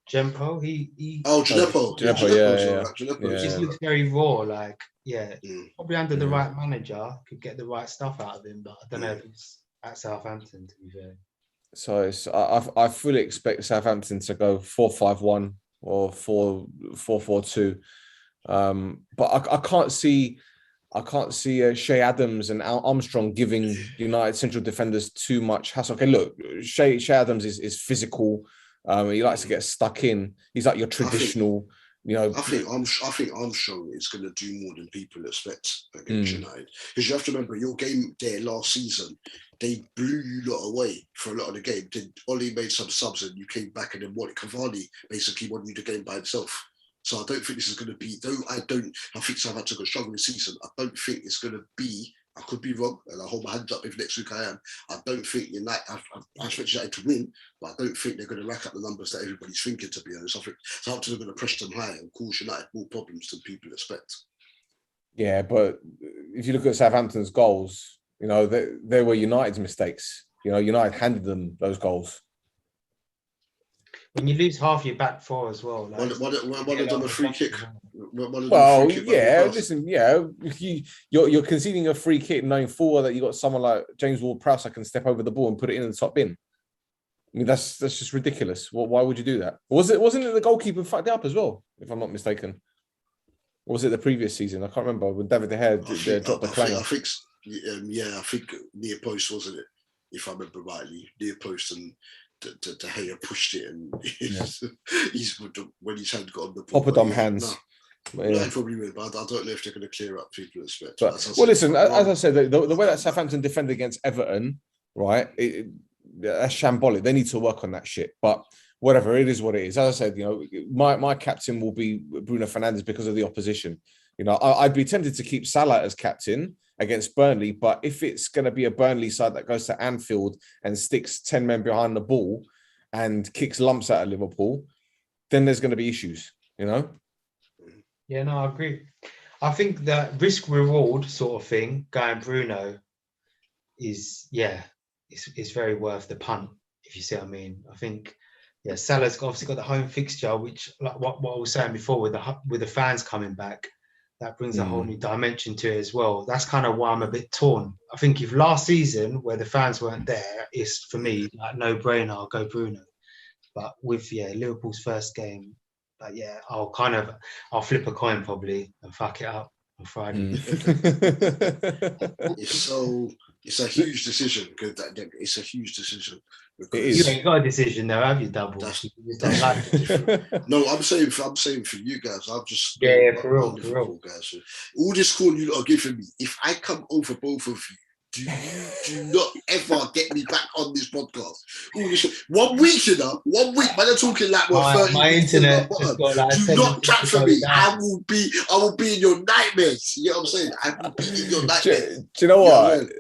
Speaker 3: Jempo,
Speaker 2: Gineppo,
Speaker 3: yeah. He just looks very raw, probably under the right manager could get the right stuff out of him, but I don't know if it's at Southampton, to be fair.
Speaker 1: So I fully expect Southampton to go 4-5-1 or 4-4-2, but I can't see Shea Adams and Al Armstrong giving United central defenders too much hassle. Okay, look, Shea Adams is physical. He likes to get stuck in. He's like your traditional,
Speaker 2: I think Armstrong is going to do more than people expect against United. Because you have to remember, your game there last season, they blew you lot away for a lot of the game. Ollie made some subs and you came back, and then Cavani basically won you the game by himself. So I don't think this is going to be. I think Southampton got struggle this season. I don't think it's going to be. I could be wrong, and I hold my hands up if next week I am. I don't think United. I expect United to win, but I don't think they're going to rack up the numbers that everybody's thinking. To be honest, I think Southampton are going to press them high and cause United more problems than people expect.
Speaker 1: Yeah, but if you look at Southampton's goals, they were United's mistakes. United handed them those goals.
Speaker 3: When you lose half your back four as well,
Speaker 2: one of them a free kick.
Speaker 1: Listen, you're conceding a free kick, knowing full well that you got someone like James Ward-Prowse that can step over the ball and put it in the top bin. I mean, that's just ridiculous. Why would you do that? Wasn't it the goalkeeper fucked it up as well, if I'm not mistaken? Or was it the previous season? I can't remember when David De Gea dropped the claim.
Speaker 2: I think near post, wasn't it? If I remember rightly, near post, and De Gea pushed it, and he's when his hand got on the ball.
Speaker 1: Poppadom hands.
Speaker 2: Yeah, probably will, but I don't know if they're going to clear up people expect.
Speaker 1: Listen, as I said, the way that Southampton defended against Everton, right? That's shambolic. They need to work on that shit. But whatever, it is what it is. As I said, my captain will be Bruno Fernandes because of the opposition. I'd be tempted to keep Salah as captain against Burnley, but if it's going to be a Burnley side that goes to Anfield and sticks 10 men behind the ball and kicks lumps out of Liverpool, then there's going to be issues,
Speaker 3: Yeah, no, I agree. I think that risk-reward sort of thing, going Bruno, is it's very worth the punt, if you see what I mean. I think, Salah's obviously got the home fixture, which, like what I was saying before, with the fans coming back, that brings a whole new dimension to it as well. That's kind of why I'm a bit torn. I think if last season, where the fans weren't there, is for me like no-brainer, I'll go Bruno. But with Liverpool's first game, I'll flip a coin probably and fuck it up on Friday.
Speaker 2: It's a huge decision. It's a huge decision.
Speaker 3: You ain't got a decision though, have you, Double?
Speaker 2: No, I'm saying for you guys. I'm just
Speaker 3: for real.
Speaker 2: Guys. All this call you lot are giving me. If I come over both of you, do not ever get me back on this podcast. One week, man, they're talking like we're 30
Speaker 3: my internet.
Speaker 2: Do not chat for me. I will be in your nightmares. You know what I'm saying? I will be in your nightmares.
Speaker 1: Do you know what?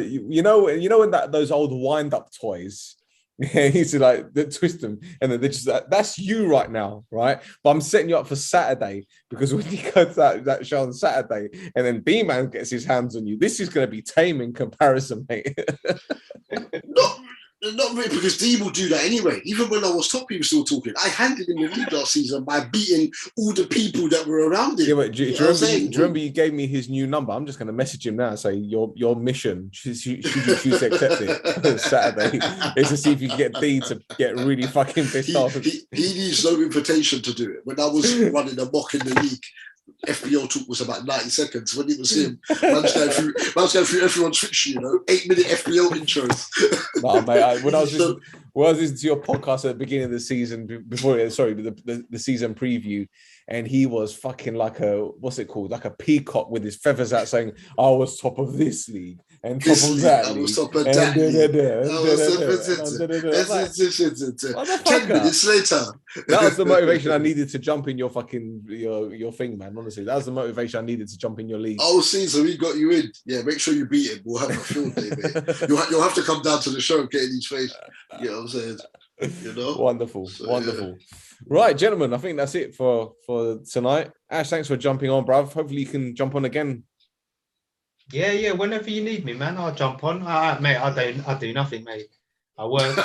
Speaker 1: You know when those old wind-up toys. Yeah, he used to twist them, and then they just that's you right now, right? But I'm setting you up for Saturday, because when you go to that show on Saturday, and then B-Man gets his hands on you, this is going to be tame in comparison, mate.
Speaker 2: Not really, because D will do that anyway. Even when I was top, he was still talking. I handed him the lead last season by beating all the people that were around him.
Speaker 1: Yeah, but do you remember you gave me his new number? I'm just going to message him now and say, your mission, should you choose to accept it Saturday, is to see if you can get D to get really fucking pissed off.
Speaker 2: He needs no invitation to do it. When I was running a mock in the league, FPL talk was about 90 seconds. When it was him, man's going through everyone's fiction, 8-minute FPL intros.
Speaker 1: No, mate, when I was listening to your podcast at the beginning of the season, the season preview, and he was fucking like what's it called? Like a peacock with his feathers out saying, I was top of this league and top of that league. I was top of that league. 10 minutes later. That was the motivation I needed to jump in your fucking your thing, man. Honestly, that was the motivation I needed to jump in your league.
Speaker 2: Oh, Caesar, we got you in. Yeah, make sure you beat him. We'll have a field day, mate. You'll have to come down to the show and get in his face. You know what I'm saying?
Speaker 1: Wonderful. Right, gentlemen, I think that's it for tonight. Ash, thanks for jumping on, bruv. Hopefully you can jump on again.
Speaker 3: Yeah, whenever you need me, man, I'll jump on. Mate, I do nothing, mate. I work.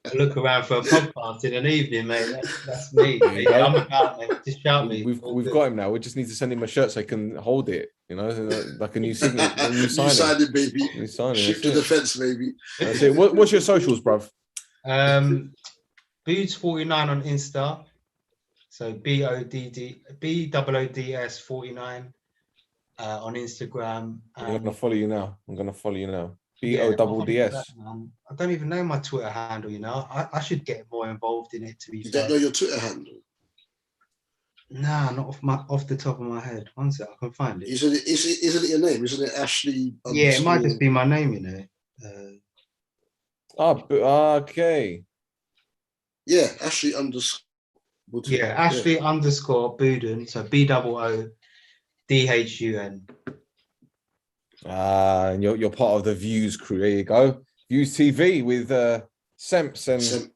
Speaker 3: I look around for a podcast in an evening, mate. That's me. Mate. I'm about, mate. Just shout me.
Speaker 1: We've got him now. We just need to send him a shirt so he can hold it. Like a new signature, a new signing.
Speaker 2: New signing, baby.
Speaker 1: New signing.
Speaker 2: Shoot to the fence, baby.
Speaker 1: That's it. What's your socials, bruv?
Speaker 3: Boods49 on Insta. So BOODS 49 on Instagram.
Speaker 1: I'm gonna follow you now. BODDS.
Speaker 3: I don't even know my Twitter handle. I should get more involved in it. To be
Speaker 2: fair, you
Speaker 3: don't
Speaker 2: know your Twitter handle?
Speaker 3: Nah, not off the top of my head. One sec, I can find it.
Speaker 2: Isn't it your name? Isn't it Ashley?
Speaker 3: Yeah, it might just be my name.
Speaker 1: Okay.
Speaker 2: Yeah, Ashley underscore.
Speaker 3: Yeah, Ashley underscore Boodun. So BOODHUN.
Speaker 1: And you're part of the Views crew. There you go. Views TV with Semps and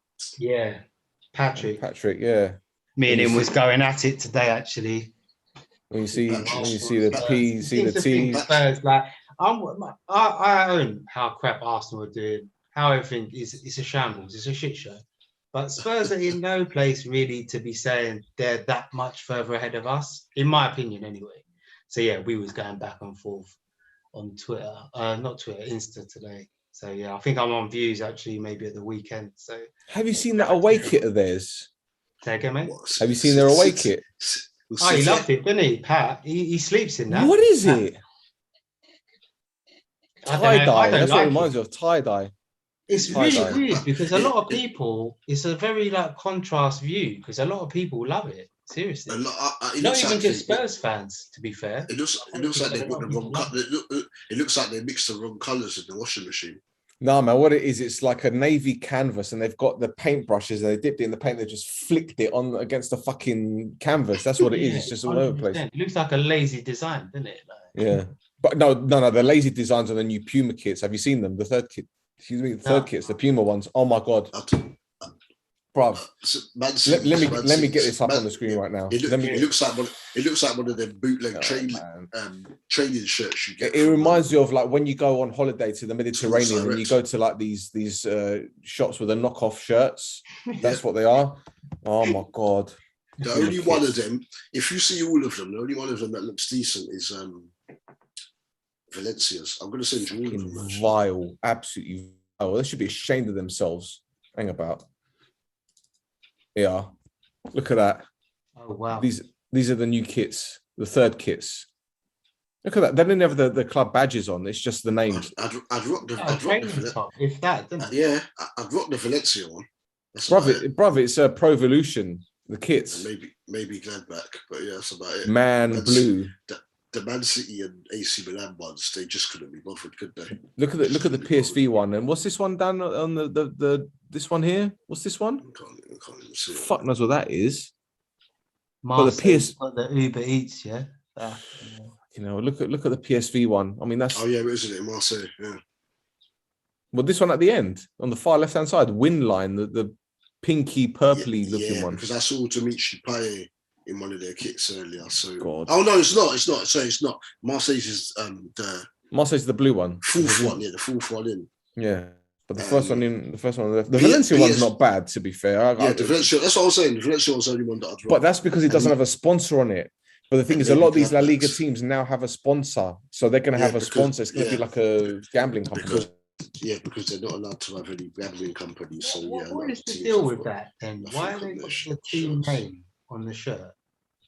Speaker 3: Patrick.
Speaker 1: Yeah.
Speaker 3: Me and him was going at it today, actually.
Speaker 1: When you see the P, see the T.
Speaker 3: Spurs, like I own how crap Arsenal are doing. How everything is a shambles. It's a shit show. But Spurs are in no place really to be saying they're that much further ahead of us, in my opinion, anyway. So yeah, we was going back and forth on Twitter, not Twitter, Insta today. So yeah, I think I'm on Views actually, maybe at the weekend. So
Speaker 1: have you seen that away kit of theirs?
Speaker 3: Say again, mate.
Speaker 1: Have you seen their away kit?
Speaker 3: Oh, he loved it, didn't he, Pat? He sleeps in that.
Speaker 1: What is it? Tie-dye. That's what it reminds me of, tie-dye.
Speaker 3: It's really weird because a lot of people, it's a very contrast view because a lot of people love it. Seriously. Not even just Spurs fans, to be fair.
Speaker 2: It looks like they put the wrong color. It looks like they mixed the wrong colours in the washing machine.
Speaker 1: No, man, what it is, it's like a navy canvas and they've got the paintbrushes and they dipped it in the paint, they just flicked it on against the fucking canvas. That's what it is. It's just all over the place.
Speaker 3: It looks like a lazy design, doesn't it?
Speaker 1: Yeah. But no, the lazy designs are the new Puma kits. Have you seen them? The third kits, the Puma ones. Oh my God. Bruv, let me get this up on the screen right now.
Speaker 2: It looks like one of them bootleg training shirts you get.
Speaker 1: It reminds you of like when you go on holiday to the Mediterranean and you go to like these shops with the knockoff shirts. That's what they are. Oh my God.
Speaker 2: The only one of them, if you see all of them, the only one of them that looks decent is Valencia's. I'm going to send you all of them.
Speaker 1: Vile, absolutely vile. They should be ashamed of themselves. Hang about. Yeah, look at that.
Speaker 3: Oh wow!
Speaker 1: These are the new kits, the third kits. Look at that. They didn't have the club badges on. It's just the names.
Speaker 2: I'd rock the
Speaker 3: top, if that.
Speaker 2: Yeah, I'd rock the Valencia one.
Speaker 1: Bruv, it's a Pro Evolution. The kits.
Speaker 2: Maybe Gladbach, but yeah, that's about it.
Speaker 1: Man Blue.
Speaker 2: The Man City and AC Milan ones, they just couldn't be bothered, could they?
Speaker 1: Look at the PSV one. And what's this one down on the this one here? What's this one?
Speaker 2: I can't even see it.
Speaker 1: Fuck knows what that is.
Speaker 3: The Uber Eats, yeah.
Speaker 1: Look at the PSV one. I mean, that's.
Speaker 2: Oh yeah, isn't it Marseille? Yeah.
Speaker 1: Well, this one at the end on the far left hand side, win line, the pinky purpley looking one.
Speaker 2: Because I saw Dimitri Payet in one of their kits earlier. So
Speaker 1: God.
Speaker 2: Oh no, it's not. Sorry, it's not. Marseille's is the
Speaker 1: Marseille's the blue one.
Speaker 2: Fourth one, yeah, the fourth one in.
Speaker 1: Yeah. But the first one on the Valencia one's not bad, to be fair.
Speaker 2: The Valencia, that's what I was saying. The Valencia one's the only one that I'd rather.
Speaker 1: But that's because it doesn't have a sponsor on it. But the thing is, a lot of these La Liga teams now have a sponsor. So they're going to have a sponsor. It's going to be like a gambling company.
Speaker 2: Because they're not allowed to have any gambling companies. So,
Speaker 3: what is the deal with that then? Why are they got the team name on the shirt?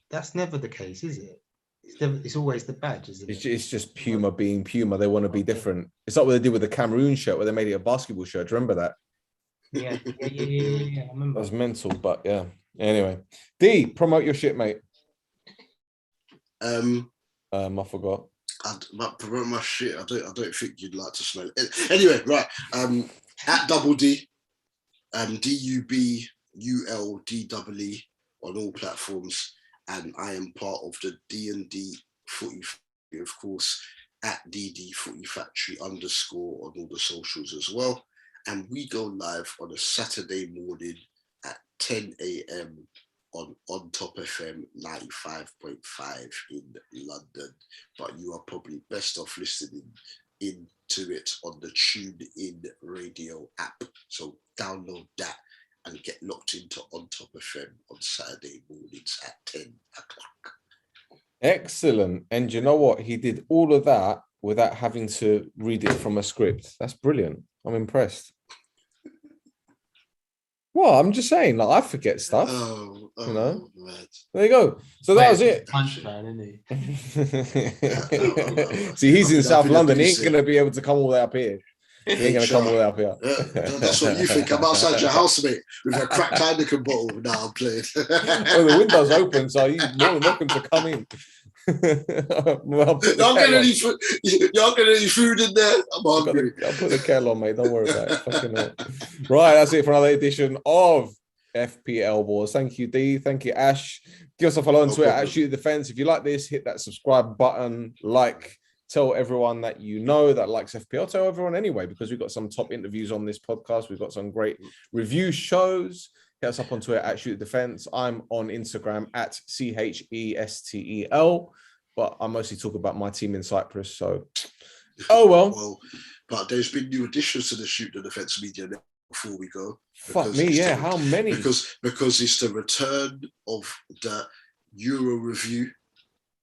Speaker 3: That's never the case, is it? It's always the badge, isn't it?
Speaker 1: It's just Puma being Puma. They want to be different. It's like what they did with the Cameroon shirt, where they made it a basketball shirt. Do you remember that?
Speaker 3: Yeah. I remember.
Speaker 1: That was mental, but yeah. Anyway, D, promote your shit, mate. I forgot.
Speaker 2: Promote my shit. I don't think you'd like to smell it. Anyway, right. At Double D, DUBULDEE on all platforms. And I am part of the D&D Footy Factory, of course, at DD Footy Factory _ on all the socials as well. And we go live on a Saturday morning at 10 a.m. on Top FM 95.5 in London. But you are probably best off listening into it on the TuneIn Radio app. So download that and get locked into On Top FM on Saturday mornings at 10 o'clock.
Speaker 1: Excellent. And you know what? He did all of that without having to read it from a script. That's brilliant. I'm impressed. Well, I'm just saying, like, I forget stuff.
Speaker 2: Oh,
Speaker 1: you know?
Speaker 2: Man.
Speaker 1: There you go. So that was it.
Speaker 3: Punchline, isn't
Speaker 1: he? See, he's in South London. He ain't going to be able to come all the way up here. He ain't going to come all the way up here.
Speaker 2: That's what you think. I'm outside your house, mate, with a cracked Heineken bottle. Now I'm playing.
Speaker 1: Well, the window's open, so you're more than welcome to come in.
Speaker 2: Y'all get any food in there? I'm hungry.
Speaker 1: I'll put the kettle on, mate. Don't worry about it. Fucking hell. Right, that's it for another edition of FPL Wars. Thank you, D. Thank you, Ash. Give us a follow on Twitter at Shoot the Defense. If you like this, hit that subscribe button. Tell everyone that you know that likes FPL. Tell everyone anyway, because we've got some top interviews on this podcast. We've got some great review shows. Hit us up on Twitter at Shoot the Defense. I'm on Instagram at CHESTEL, but I mostly talk about my team in Cyprus. So, well.
Speaker 2: But there's been new additions to the Shoot the Defense media network before we go.
Speaker 1: Fuck me, yeah. How many?
Speaker 2: Because it's the return of the Euro review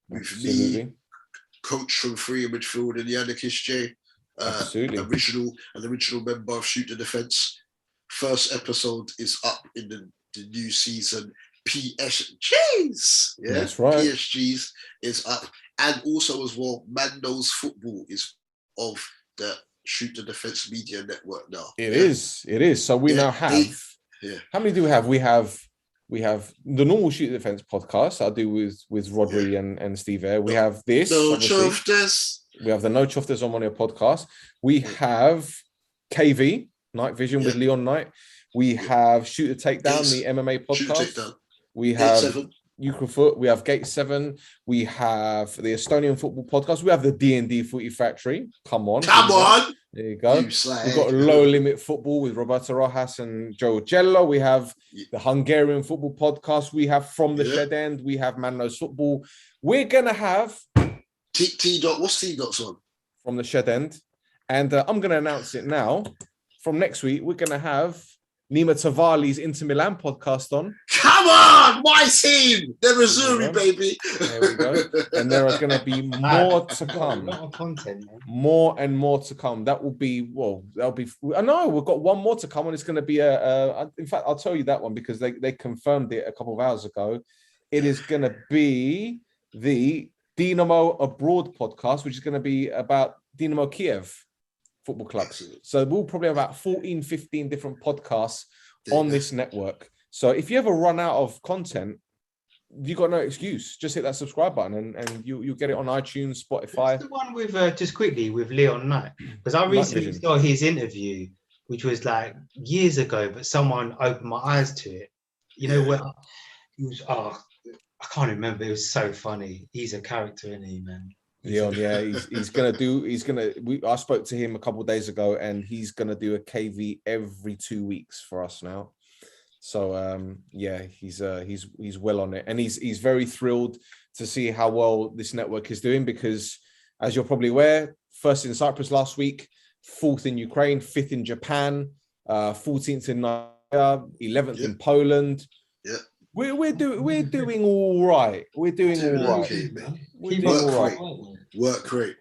Speaker 2: with me, coach from Free Midfield and Yannick J, original member of Shoot the Defense. First episode is up in the new season. PSGs, yeah,
Speaker 1: that's right.
Speaker 2: PSGs is up, and also as well, Man Knows Football is of the Shoot the Defense media network now.
Speaker 1: It is. So we now have. How many do we have? We have the normal Shoot the Defense podcast I do with Rodri and Steve Air. We have this.
Speaker 2: No Choftes.
Speaker 1: We have the No Choftes on one of your podcasts. We have KV. Night Vision with Leon Knight. We have Shoot the Takedown, the MMA podcast. We have Ukrafoot. We have Gate 7. We have the Estonian Football podcast. We have the D&D Footy Factory. Come on. There you go. We've got Low Limit Football with Roberto Rojas and Joe Gello. We have the Hungarian Football podcast. We have From the Shed End. We have Man Knows Football. We're going to have...
Speaker 2: What's T-Dot's on?
Speaker 1: From the Shed End. And I'm going to announce it now. From next week, we're going to have Nima Tavali's Inter Milan podcast on.
Speaker 2: Come on, my team! They're Missouri, baby.
Speaker 1: There we go. And there are going to be more to come.
Speaker 3: A lot of content, man.
Speaker 1: More and more to come. That will be, I know, we've got one more to come, and it's going to be in fact, I'll tell you that one because they confirmed it a couple of hours ago. It is going to be the Dynamo Abroad podcast, which is going to be about Dynamo Kiev football clubs. So we'll probably have about 14, 15 different podcasts on this network. So if you ever run out of content, you got no excuse. Just hit that subscribe button and you'll get it on iTunes, Spotify.
Speaker 3: What's the one with just quickly with Leon Knight, because I recently saw his interview, which was like years ago, but someone opened my eyes to it. You know what? He was I can't remember. It was so funny. He's a character, isn't he, man?
Speaker 1: Leon, yeah, I spoke to him a couple of days ago, and he's gonna do a KV every 2 weeks for us now. So he's well on it, and he's very thrilled to see how well this network is doing, because as you're probably aware, first in Cyprus last week, 4th in Ukraine, 5th in Japan, 14th in Nigeria, 11th in Poland.
Speaker 2: Yeah.
Speaker 1: We're doing all right. We're doing all right.
Speaker 2: We're doing all right. Work great.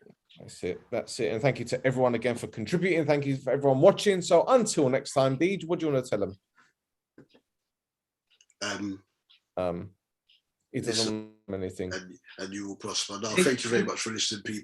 Speaker 1: That's it. And thank you to everyone again for contributing. Thank you for everyone watching. So until next time, Deej, what do you want to tell them? It doesn't mean anything.
Speaker 2: And you will prosper. No, thank you very much for listening, people.